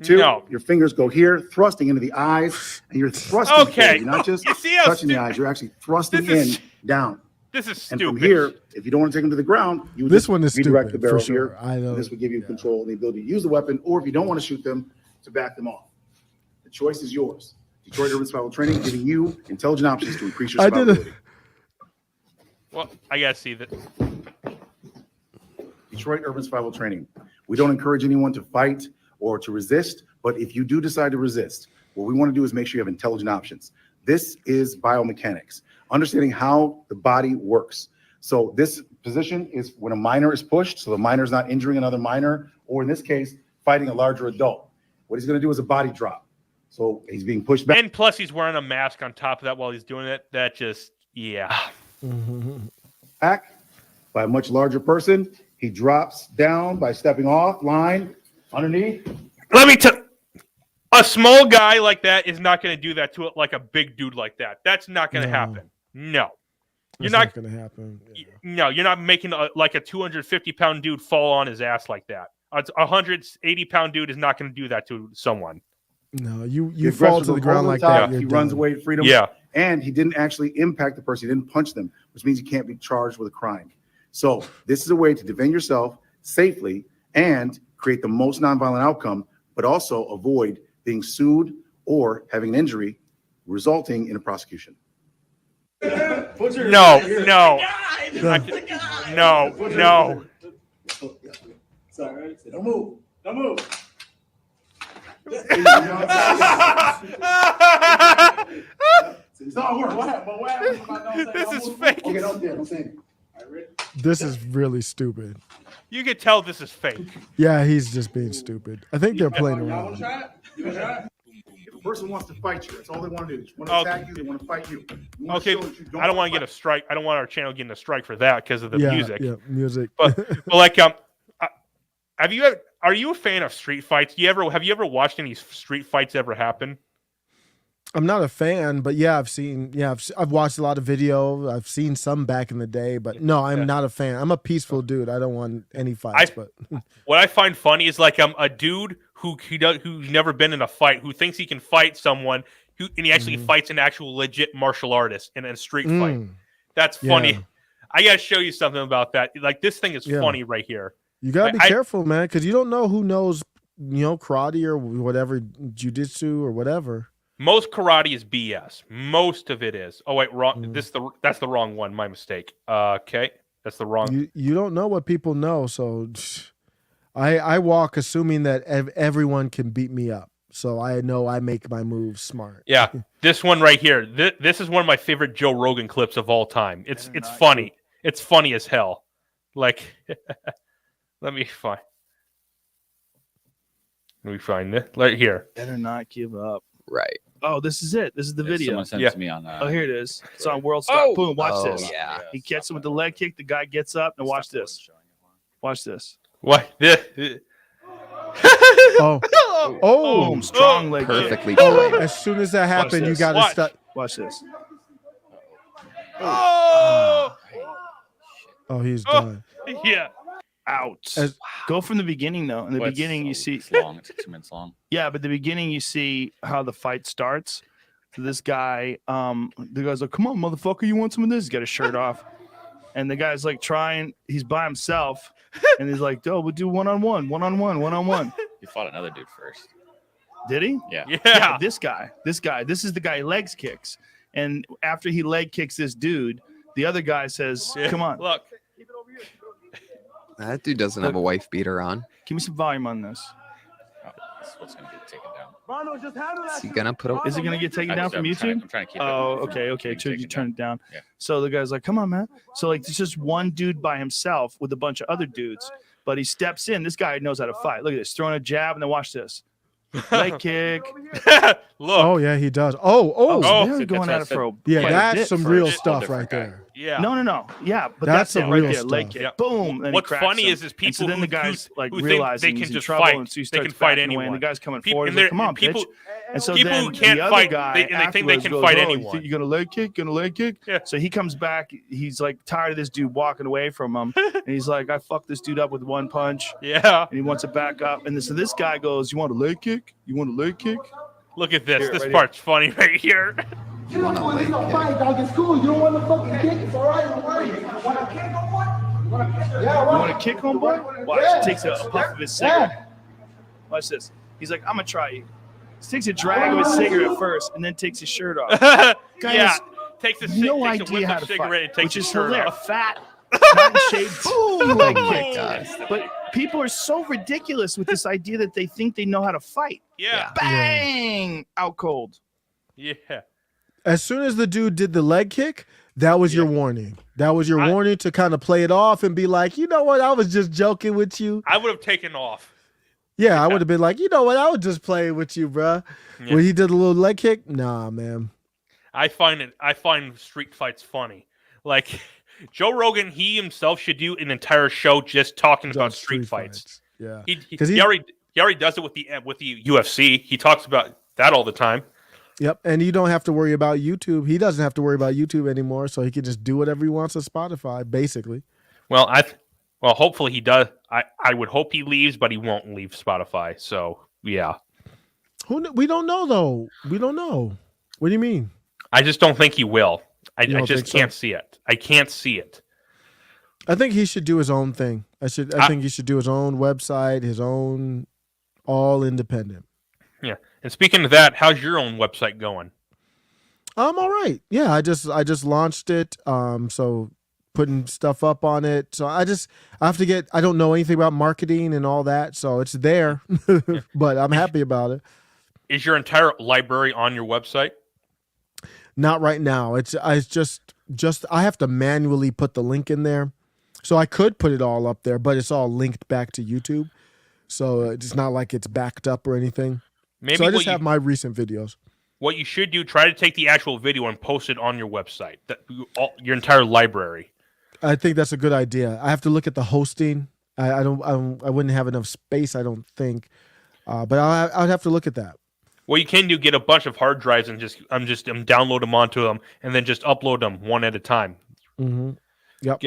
Two, your fingers go here, thrusting into the eyes, and you're thrusting Okay. forward. You're not just You see how touching the stupid- eyes, you're actually thrusting This is- in, down. This is And stupid. from here, if you don't want to take them to the ground, you would This just one is redirect stupid, the barrel for sure. here. I know. This would give you control and the ability to use the weapon, or if you don't want to shoot them, to back them off. The choice is yours. Detroit Urban Survival Training giving you intelligent options to increase your survivability. Well, I gotta see that. Detroit Urban Survival Training. We don't encourage anyone to fight or to resist, but if you do decide to resist, what we want to do is make sure you have intelligent options. This is biomechanics, understanding how the body works. So this position is when a minor is pushed, so the minor is not injuring another minor, or in this case, fighting a larger adult. What he's going to do is a body drop. So he's being pushed back. And plus, he's wearing a mask on top of that while he's doing it. That just, yeah. Back by a much larger person. He drops down by stepping off, line, underneath. Let me tell a small guy like that is not going to do that to it like a big dude like that. That's not going to happen. No. You're not going to happen. Yeah. No, you're not making like a 250-pound dude fall on his ass like that. A 180-pound dude is not going to do that to someone. No, you fall to the ground like that. He runs away in freedom. Yeah. And he didn't actually impact the person. He didn't punch them, which means you can't be charged with a crime. So this is a way to defend yourself safely and create the most nonviolent outcome, but also avoid being sued or having an injury resulting in a prosecution. No. Sorry, don't move. Don't move. It's not work. What happened? This is fake. Okay, don't say it. This is really stupid. You can tell this is fake. Yeah, he's just being stupid. I think they're playing around. If a person wants to fight you, that's all they want to do. They want to attack you. They want to fight you. Okay, I don't want to get a strike. I don't want our channel getting a strike for that because of the music. Yeah, music. But like, are you a fan of street fights? Have you ever watched any street fights ever happen? I'm not a fan, but yeah, I've watched a lot of video. I've seen some back in the day, but no, I'm not a fan. I'm a peaceful dude. I don't want any fights. But what I find funny is like a dude who's never been in a fight, who thinks he can fight someone, and he actually fights an actual legit martial artist in a street fight. That's funny. Yeah. I gotta show you something about that. Like this thing is funny right here. You gotta be careful, man, because you don't know who knows, karate or whatever, jiu-jitsu or whatever. Most karate is BS. Most of it is. Oh wait, wrong. That's the wrong one. My mistake. Okay, that's the wrong. You don't know what people know, so I walk assuming that everyone can beat me up. So I know I make my moves smart. Yeah, this one right here. This is one of my favorite Joe Rogan clips of all time. It's funny. It's funny as hell. Like, let me find it right here. Better not give up. Right. Oh, this is it. This is the video. Someone sent it to me on that. Oh, here it is. It's on World Star. Boom. Watch this. Yeah. He gets him with the leg kick. The guy gets up. And watch this. Watch this. What? Boom. Strong leg Perfectly kick. timed. As soon as that happened, you got to start. Watch this. Oh, he's done. yeah. Out. Go from the beginning, though. In the beginning, you see. It's long. It's 2 minutes long. Yeah, but the beginning, you see how the fight starts. So this guy, the guy's like, "Come on, motherfucker, you want some of this?" He's got his shirt off, and the guy's like trying. He's by himself, and he's like, "Oh, we'll do one-on-one. He fought another dude first. Did he? Yeah. Yeah. This guy. This is the guy he legs kicks, and after he leg kicks this dude, the other guy says, "Come on, Look. That dude doesn't have a wife beater on. give me some volume on this." This is what's going to get taken down. Oh, Is he going to put a... Is it gonna get taken down from I'm YouTube? trying to keep it. Oh, from okay. being So you taken turn it down. Yeah. So the guy's like, "Come on, man." So like, it's just one dude by himself with a bunch of other dudes, but he steps in. This guy knows how to fight. Look at this, throwing a jab, and then watch this, leg kick. Look. Oh yeah, he does. Oh, They're going at it for a yeah, quite a that's bit some for real it. stuff right there. Yeah. No. Yeah, but That's that's it some right real there. Leg stuff. kick. Yeah. Boom. And What's he cracks funny him. is And people so then the who- guy's like who think realizing they can he's in just trouble, fight. and so he They starts can fight backing away, anyone. and the guy's coming People- forward. and He's like, they're- "Come on, and people- bitch." And so people then who can't the other fight, guy they think they afterwards can goes, fight "Oh, anyone." You think you're gonna leg kick? Gonna leg kick? Yeah. So he comes back. He's like tired of this dude walking away from him, and he's like, "I fucked this dude up with one punch." Yeah. And he wants it back up. And so this guy goes, "You want a leg kick? You want a leg kick?" Look at this. Here, This right part's funny right here. You don't want to fight, dog. It's cool. You don't want to fucking kick. It's all right. Don't worry. You want to kick, homeboy? You want to kick? Yeah, You want to kick, homeboy? Watch. Yeah. He takes a puff of his cigarette. Watch this. He's like, I'm gonna try you. He takes a drag of his cigarette first, and then takes his shirt off. Guy yeah, has takes a no takes a idea whiff how of to cigarette fight, and takes which his is shirt hilarious. off. Fat, not shaped. Oh my god. But people are so ridiculous with this idea that they think they know how to fight. Yeah, Bang! Out cold. yeah. As soon as the dude did the leg kick, that was your warning. That was your warning to kind of play it off and be like, you know what, I was just joking with you. I would have taken off. Yeah, I would have been like, you know what, I was just playing with you, bruh. Yeah. When he did a little leg kick, nah, man. I find street fights funny. Like Joe Rogan, he himself should do an entire show just talking about street fights. Yeah, He already does it with the UFC. He talks about that all the time. Yep, and you don't have to worry about YouTube. He doesn't have to worry about YouTube anymore, so he can just do whatever he wants on Spotify, basically. Well, hopefully he does. I would hope he leaves, but he won't leave Spotify. So yeah, We don't know though. We don't know. What do you mean? I just don't think he will. I don't just think so? can't see it. I can't see it. I think he should do his own thing. I think he should do his own website, his own, all independent. Yeah. And speaking of that, how's your own website going? I'm all right. Yeah, I just launched it. So putting stuff up on it. So I have to get. I don't know anything about marketing and all that, so it's there. But I'm happy about it. Is your entire library on your website? Not right now. I have to manually put the link in there. So I could put it all up there, but it's all linked back to YouTube. So it's not like it's backed up or anything. Maybe so I just have my recent videos. What you should do, try to take the actual video and post it on your website. Your entire library. I think that's a good idea. I have to look at the hosting. I wouldn't have enough space, I don't think. But I'd have to look at that. What you can do, get a bunch of hard drives and just download them onto them, and then just upload them one at a time. Mm-hmm. Yep.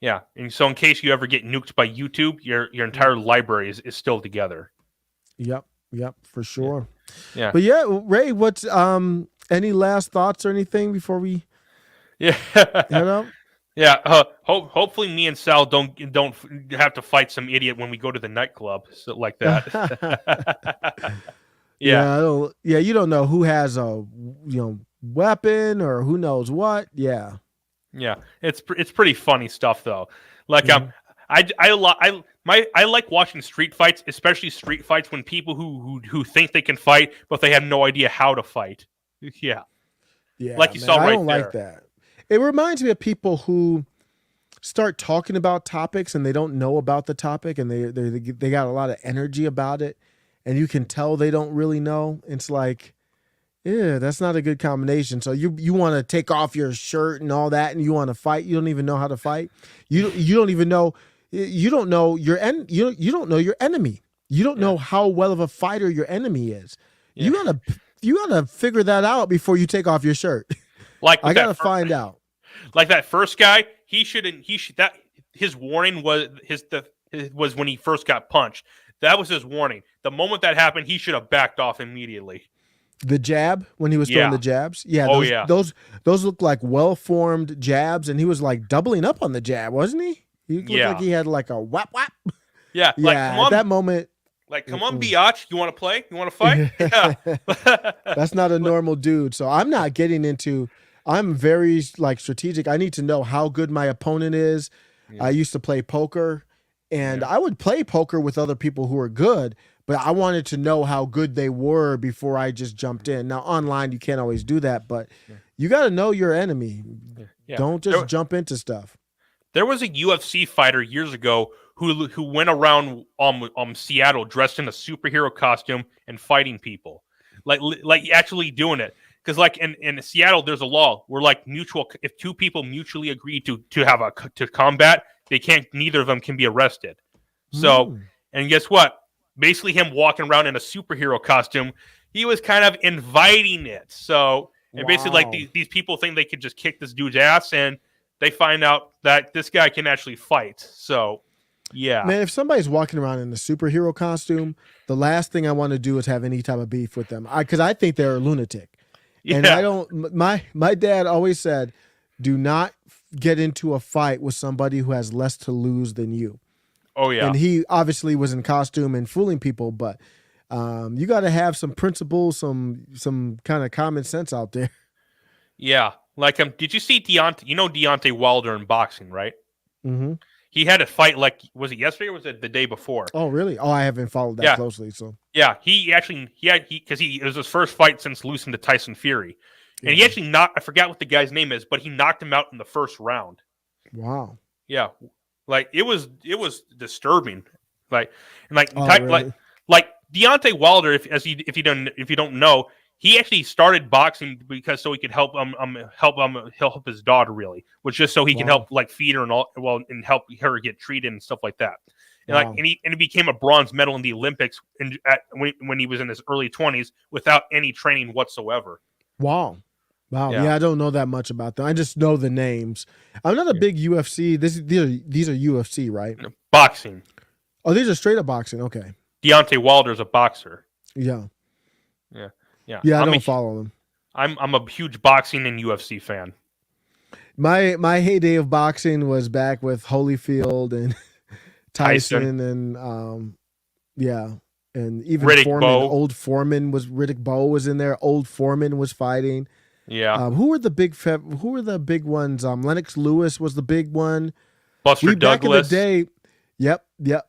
Yeah. And so in case you ever get nuked by YouTube, your entire library is still together. Yep, for sure. Yeah. But yeah, Ray, what's any last thoughts or anything before we head out? Yeah. Hopefully me and Sal don't have to fight some idiot when we go to the nightclub like that. Yeah. You don't know who has a weapon or who knows what. Yeah. Yeah, it's pretty funny stuff though. Like I like watching street fights, especially street fights when people who think they can fight but they have no idea how to fight. Yeah, like you saw right there. I don't like that. It reminds me of people who start talking about topics and they don't know about the topic and they got a lot of energy about it, and you can tell they don't really know. It's like, yeah, that's not a good combination. So you want to take off your shirt and all that, and you want to fight. You don't even know how to fight. You don't even know. You don't know your you don't know your enemy. You don't know how well of a fighter your enemy is. Yeah. You gotta figure that out before you take off your shirt. Like I gotta find out. Like that first guy, his warning was was when he first got punched. That was his warning. The moment that happened, he should have backed off immediately. The jab, when he was throwing the jabs? Yeah. Those look like well-formed jabs, and he was like doubling up on the jab, wasn't he? He looked like he had like a whap whap. Yeah. Yeah, like, come on, at that moment. Like, come on, biatch, you want to play? You want to fight? Yeah. That's not a normal dude. So I'm not getting into, I'm very like strategic. I need to know how good my opponent is. I used to play poker, and I would play poker with other people who are good, but I wanted to know how good they were before I just jumped in. Now, online, you can't always do that, but you got to know your enemy. Yeah. Don't just jump into stuff. There was a UFC fighter years ago who went around Seattle dressed in a superhero costume and fighting people, like actually doing it. Because like in Seattle, there's a law where like if two people mutually agree to combat, neither of them can be arrested. So, and guess what? Basically, him walking around in a superhero costume, he was kind of inviting it. So, and basically, like these people think they could just kick this dude's ass, and they find out that this guy can actually fight. So, yeah, man, if somebody's walking around in a superhero costume, the last thing I want to do is have any type of beef with them, because I think they're a lunatic. Yeah. And I don't. My dad always said, "Do not get into a fight with somebody who has less to lose than you." Oh yeah, and he obviously was in costume and fooling people, but You got to have some principles, some kind of common sense out there. Yeah. Like, did you see Deontay? You know Deontay Wilder in boxing, right? Mm-hmm. He had a fight, like, was it yesterday or was it the day before? Oh, really? Oh, I haven't followed that closely. So yeah, because it was his first fight since losing to Tyson Fury, and he actually I forgot what the guy's name is, but he knocked him out in the first round. Wow. Yeah, like it was disturbing. Like really? like Deontay Wilder, if you don't know, he actually started boxing because so he could help his daughter, really, which just so he can help like feed her and help her get treated and stuff like that. And he became a bronze medal in the Olympics when he was in his early 20s without any training whatsoever. Wow. Yeah, I don't know that much about them. I just know the names. I'm not a big UFC. These are UFC, right? Boxing. Oh, these are straight up boxing. Okay. Deontay Wilder's a boxer. Yeah. Yeah. Yeah, I don't follow them. I'm a huge boxing and UFC fan. My heyday of boxing was back with Holyfield and Tyson and and even Riddick Foreman. Bowe. Old Foreman Riddick Bowe was in there. Old Foreman was fighting. Yeah. Who were the big ones? Lennox Lewis was the big one. Buster Douglas. Back in the day. Yep.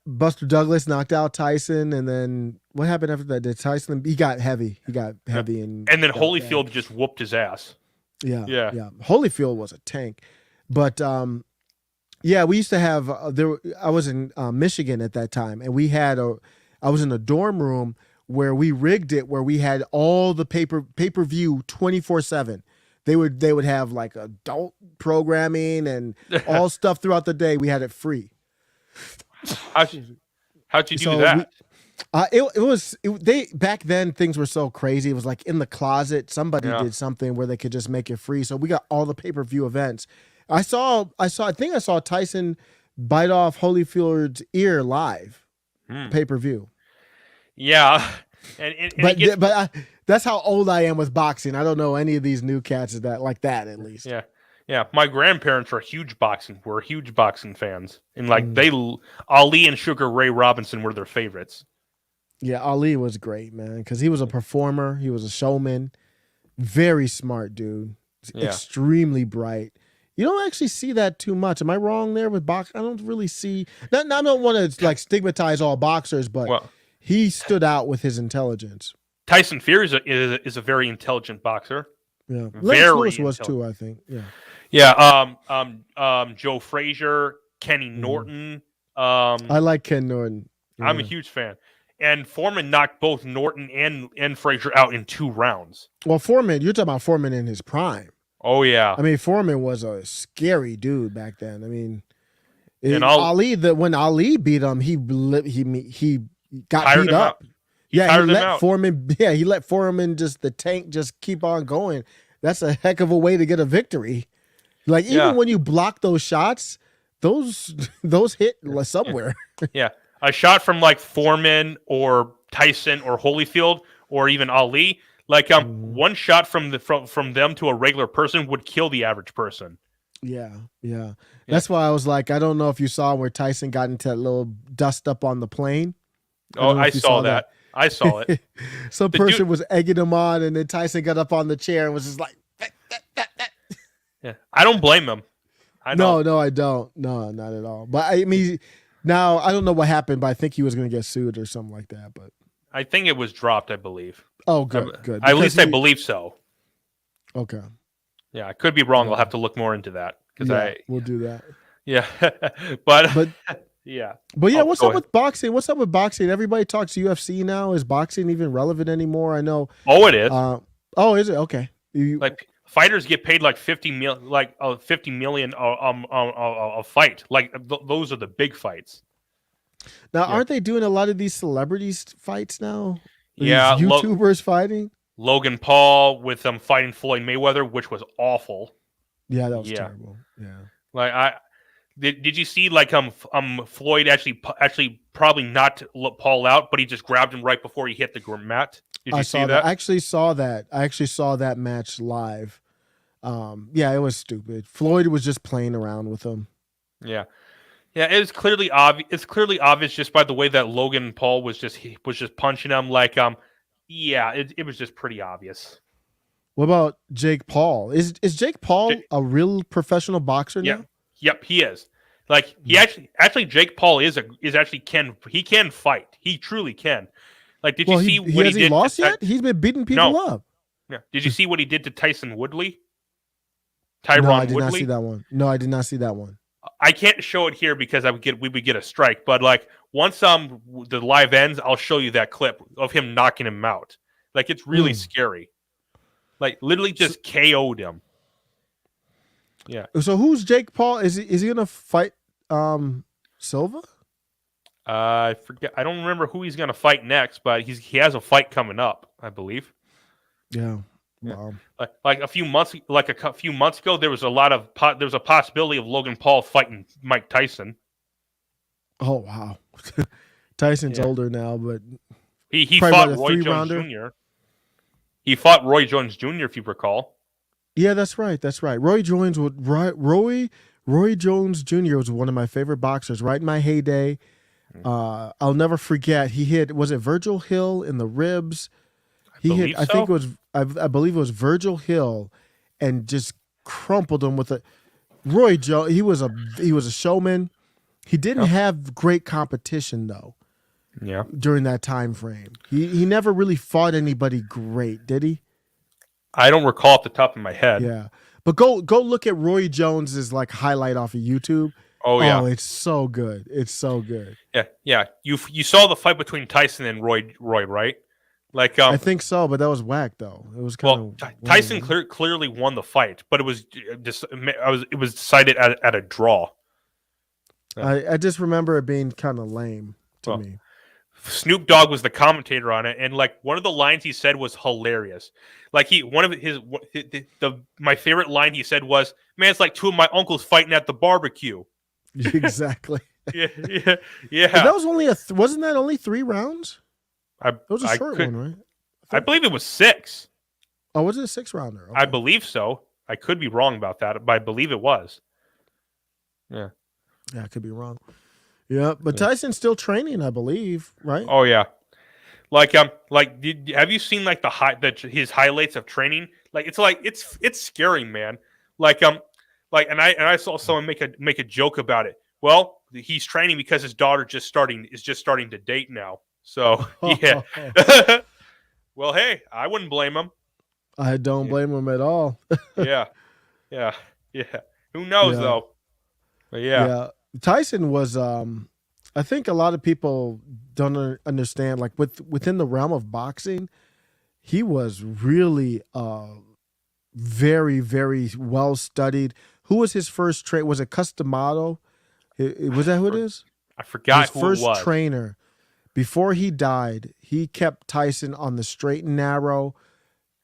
Buster Douglas knocked out Tyson, and then what happened after that? Did Tyson? He got heavy. And then Holyfield just whooped his ass. Yeah. Holyfield was a tank, but we used to have I was in Michigan at that time, and I was in a dorm room where we rigged it where we had all the pay-per-view 24/7. They would have like adult programming and all stuff throughout the day. We had it free. How'd you do that? They back then things were so crazy. It was like in the closet. Somebody did something where they could just make it free. So we got all the pay-per-view events. I think I saw Tyson bite off Holyfield's ear live, pay-per-view. Yeah, but that's how old I am with boxing. I don't know any of these new cats like that at least. Yeah. My grandparents were huge boxing fans, and like Ali and Sugar Ray Robinson were their favorites. Yeah, Ali was great, man, because he was a performer. He was a showman. Very smart dude. Extremely bright. You don't actually see that too much. Am I wrong there with boxing? I don't really see. I don't want to like stigmatize all boxers, but he stood out with his intelligence. Tyson Fury is a very intelligent boxer. Yeah, Lewis was too, I think. Joe Frazier, Kenny Norton. I like Ken Norton. Yeah. I'm a huge fan. And Foreman knocked both Norton and Frazier out in 2 rounds. Well, Foreman, you're talking about Foreman in his prime. Oh yeah. I mean, Foreman was a scary dude back then. I mean, when Ali beat him, he got beat up. He let Foreman. Yeah, he let Foreman the tank just keep on going. That's a heck of a way to get a victory. Like even when you block those shots, those hit somewhere. Yeah, a shot from like Foreman or Tyson or Holyfield or even Ali, like one shot from them to a regular person would kill the average person. Yeah. That's why I was like, I don't know if you saw where Tyson got into that little dust up on the plane. I saw that. I saw it. Some person was egging him on, and then Tyson got up on the chair and was just like, Yeah, I don't blame him. No, I don't. No, not at all. But I mean, now I don't know what happened, but I think he was going to get sued or something like that. But I think it was dropped, I believe. Oh, good. At least I believe so. Okay. Yeah, I could be wrong. I'll have to look more into that we'll do that. Yeah, but yeah. But yeah, what's up with boxing? What's up with boxing? Everybody talks UFC now. Is boxing even relevant anymore? I know. Oh, it is. Is it? Okay. Like fighters get paid like $50 million a fight. Like those are the big fights. Now, aren't they doing a lot of these celebrities fights now? Yeah, these YouTubers fighting. Logan Paul with them fighting Floyd Mayweather, which was awful. Yeah, that was terrible. Yeah. Like did you see like Floyd actually probably not Paul out, but he just grabbed him right before he hit the mat? Did you see that? I actually saw that. I actually saw that match live. Yeah, it was stupid. Floyd was just playing around with him. Yeah. Yeah, it's clearly obvious. It's clearly obvious just by the way that Logan Paul was just punching him. Like, yeah, it was just pretty obvious. What about Jake Paul? Is Jake Paul a real professional boxer Yep, now? yep, he is. Like, he actually Jake Paul is actually can fight. He truly can. Like, did you see what he did? Has he lost yet? He's been beating people up. Yeah. Did you see what he did to Tyson Woodley? No, I did Woodley? not see that one. No, I did not see that one. I can't show it here because we would get a strike. But like once the live ends, I'll show you that clip of him knocking him out. Like it's really scary. Like literally just KO'd him. Yeah. So who's Jake Paul? Is he gonna fight Silva? I forget. I don't remember who he's gonna fight next, but he has a fight coming up, I believe. Yeah. Wow. Like a few months ago, there was a possibility of Logan Paul fighting Mike Tyson. Oh wow. Tyson's older now, but he fought Roy Jones Jr. He fought Roy Jones Jr. if you recall. Yeah, that's right. That's right. Roy Jones Jr. was one of my favorite boxers. Right in my heyday. I'll never forget. He hit. Was it Virgil Hill in the ribs? I think it was. I believe it was Virgil Hill, and just crumpled him with a. Roy Jones. He was a showman. He didn't have great competition though. Yeah. During that time frame, he never really fought anybody great, did he? I don't recall off the top of my head. Yeah, but go look at Roy Jones's like highlight off of YouTube. Oh yeah, it's so good. It's so good. Yeah. You saw the fight between Tyson and Roy, right? Like I think so, but that was whack though. It was kind of Tyson clearly won the fight, but it was decided at a draw. I just remember it being kind of lame to me. Snoop Dogg was the commentator on it, and like one of the lines he said was hilarious. Like my favorite line he said was, "Man, it's like two of my uncles fighting at the barbecue." Exactly. yeah. But that was only wasn't that only 3 rounds? It was a short one, right? I believe it was 6. Oh, was it a 6-rounder? Okay. I believe so. I could be wrong about that, but I believe it was. Yeah. Yeah, I could be wrong. Yeah, but Tyson's still training, I believe, right? Oh yeah. Have you seen like his highlights of training? Like it's scary, man. And I saw someone make a joke about it. Well, he's training because his daughter is just starting to date now. So yeah. Well, hey, I wouldn't blame him. I don't blame him at all. Yeah. Who knows though? But yeah. Tyson was I think a lot of people don't understand, like within the realm of boxing, he was really very, very well studied. Who was his first trainer? Was it Customato? Was that who it is? I forgot his who first it was. Trainer. Before he died, he kept Tyson on the straight and narrow.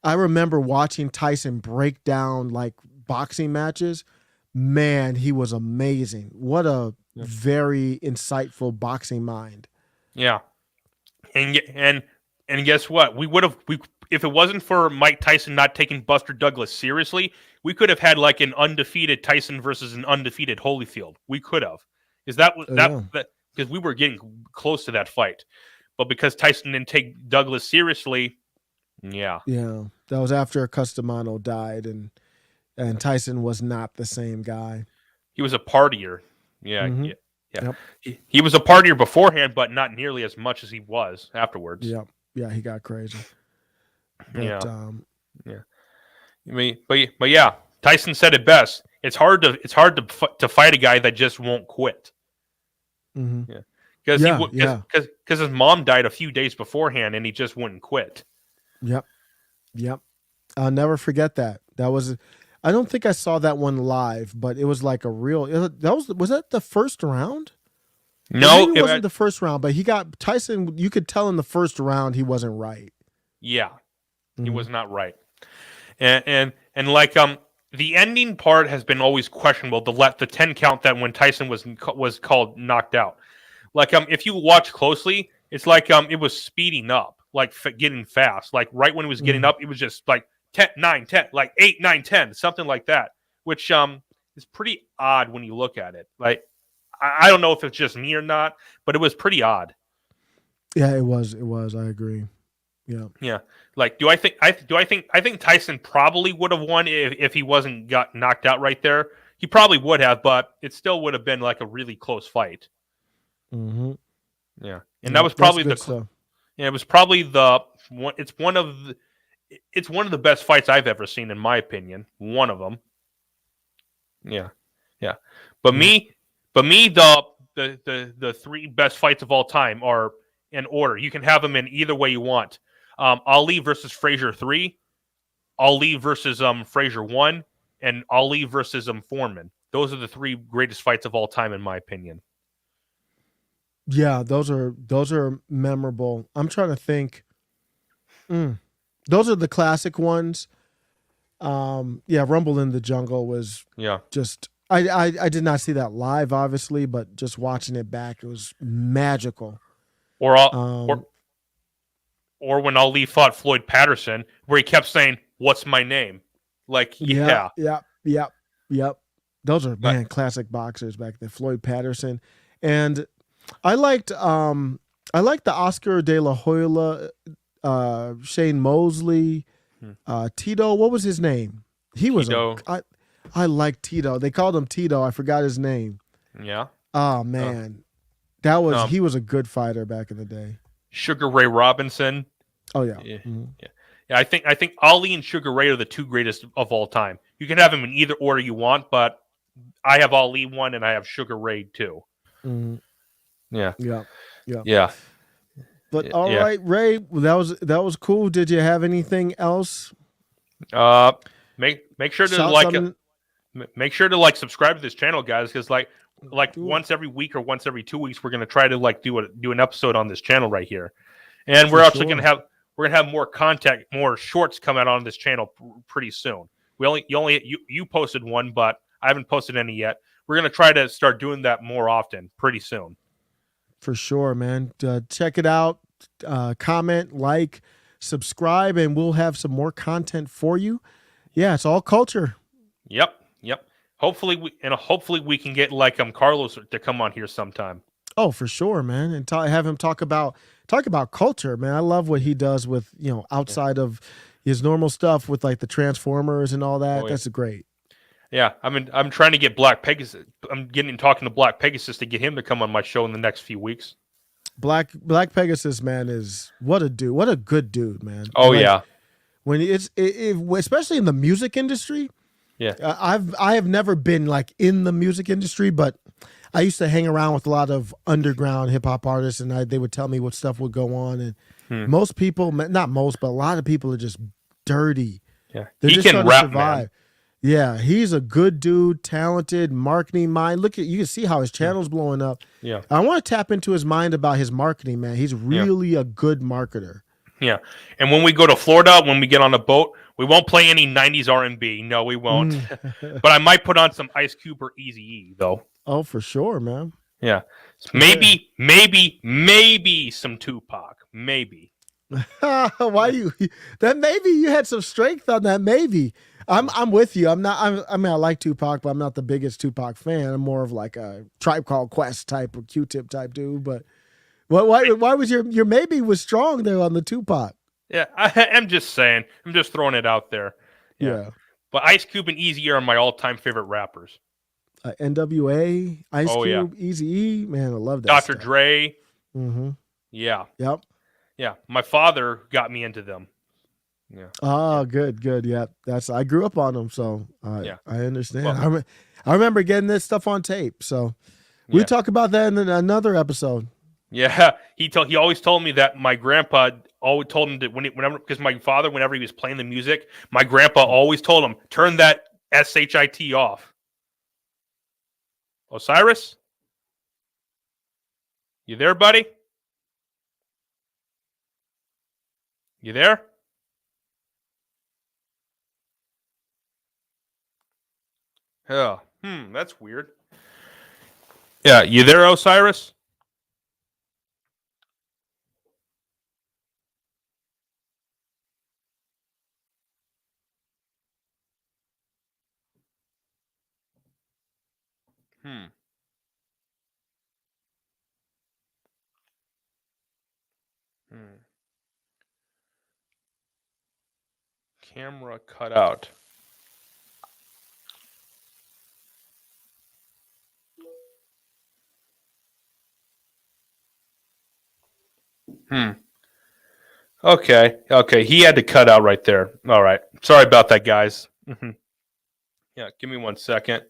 I remember watching Tyson break down like boxing matches. Man, he was amazing. What a very insightful boxing mind. Yeah. And guess what? If it wasn't for Mike Tyson not taking Buster Douglas seriously, we could have had like an undefeated Tyson versus an undefeated Holyfield. We could have. Because we were getting close to that fight. But because Tyson didn't take Douglas seriously, yeah. Yeah. That was after Customato died and Tyson was not the same guy. He was a partier. Yeah. Mm-hmm. Yeah. Yep. He was a partier beforehand, but not nearly as much as he was afterwards. Yeah. Yeah, he got crazy. But, yeah. I mean, but yeah, Tyson said it best. It's hard to fight a guy that just won't quit. Mm-hmm. Yeah. Because his mom died a few days beforehand, and he just wouldn't quit. Yep. I'll never forget that. That was. I don't think I saw that one live, but it was like a real. Was that the first round? No, it wasn't the first round, but he got Tyson. You could tell in the first round he wasn't right. Yeah, he was not right, and like the ending part has been always questionable. The 10 count that when Tyson was called knocked out. Like if you watch closely, it's like it was speeding up, like getting fast. Like right when he was getting up, it was just like 10, 9, 10, like 8, 9, 10, something like that. Which is pretty odd when you look at it. Like I don't know if it's just me or not, but it was pretty odd. Yeah, it was. It was. I agree. Yeah. Yeah. Like, I think Tyson probably would have won if he wasn't got knocked out right there. He probably would have, but it still would have been like a really close fight. Mm-hmm. Yeah. And that was probably it was probably it's one of the best fights I've ever seen, in my opinion. One of them. Yeah. Yeah. But me, the three best fights of all time are in order. You can have them in either way you want. Ali versus Frazier 3, Ali versus Frazier 1, and Ali versus Foreman. Those are the three greatest fights of all time, in my opinion. Yeah, those are memorable. I'm trying to think. Those are the classic ones. Yeah, Rumble in the Jungle was just I did not see that live, obviously, but just watching it back, it was magical. Or when Ali fought Floyd Patterson, where he kept saying, "What's my name?" Like, yeah. Those are classic boxers back then. Floyd Patterson, and I liked the Oscar De La Hoya, Shane Mosley, Tito. What was his name? He was Tito. I liked Tito. They called him Tito. I forgot his name. Yeah. Oh man, he was a good fighter back in the day. Sugar Ray Robinson. Oh yeah. Yeah. Mm-hmm. Yeah. I think Ali and Sugar Ray are the two greatest of all time. You can have them in either order you want, but I have Ali 1 and I have Sugar Ray 2. Mm-hmm. Yeah. Yeah. But all right, Ray, that was cool. Did you have anything else? Make sure to make sure to subscribe to this channel, guys, because like once every week or once every 2 weeks, we're gonna try to do an episode on this channel right here, and we're actually gonna have more content, more shorts come out on this channel pretty soon. You posted one, but I haven't posted any yet. We're gonna try to start doing that more often pretty soon. For sure, man. Check it out. Comment, like, subscribe, and we'll have some more content for you. Yeah, it's all culture. Yep. Hopefully we can get Carlos to come on here sometime. Oh, for sure, man, and have him talk about culture, man. I love what he does with outside of his normal stuff with the Transformers and all that. That's great. Yeah, I'm trying to get Black Pegasus. I'm talking to Black Pegasus to get him to come on my show in the next few weeks. Black Pegasus, man, is what a dude. What a good dude, man. Oh yeah. When especially in the music industry. Yeah. I have never been in the music industry, but I used to hang around with a lot of underground hip hop artists, and they would tell me what stuff would go on. And most people, not most, but a lot of people are just dirty. Yeah, they're he just can trying rap, to survive. man. Yeah, he's a good dude, talented, marketing mind. You can see how his channel's blowing up. Yeah, I want to tap into his mind about his marketing, man. He's really a good marketer. Yeah, and when we go to Florida, when we get on a boat, we won't play any '90s R&B. No, we won't. But I might put on some Ice Cube or Eazy-E, though. Oh, for sure, man. Yeah, maybe some Tupac. Maybe. Why maybe you had some strength on that? Maybe. I'm with you. I like Tupac, but I'm not the biggest Tupac fan. I'm more of a Tribe Called Quest type or Q-Tip type dude. But why was your maybe was strong there on the Tupac? Yeah, I'm just saying. I'm just throwing it out there. Yeah. But Ice Cube and Eazy-E are my all-time favorite rappers. NWA, Ice Cube, Eazy-E, man, I love that. Dr. Dre. Mm-hmm. Yeah. Yep. Yeah, my father got me into them. Yeah. Oh, good. Yeah, I grew up on them, so I understand. Well, I remember getting this stuff on tape, so we'll talk about that in another episode. Yeah, he always told me that my grandpa always told him that whenever because my father, whenever he was playing the music, my grandpa always told him, turn that SHIT off. Osiris? You there, buddy? You there? Yeah. That's weird. Yeah, you there, Osiris? Camera cut out. Okay. He had to cut out right there. All right. Sorry about that, guys. Yeah. Give me 1 second.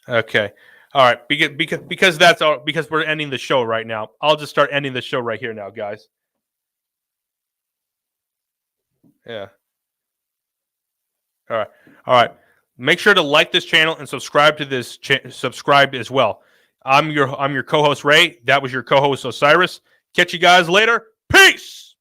Okay. All right. Because that's all. Because we're ending the show right now. I'll just start ending the show right here now, guys. Yeah. All right. Make sure to like this channel and subscribe to this. Subscribe as well. I'm your co-host Ray. That was your co-host Osiris. Catch you guys later. Peace.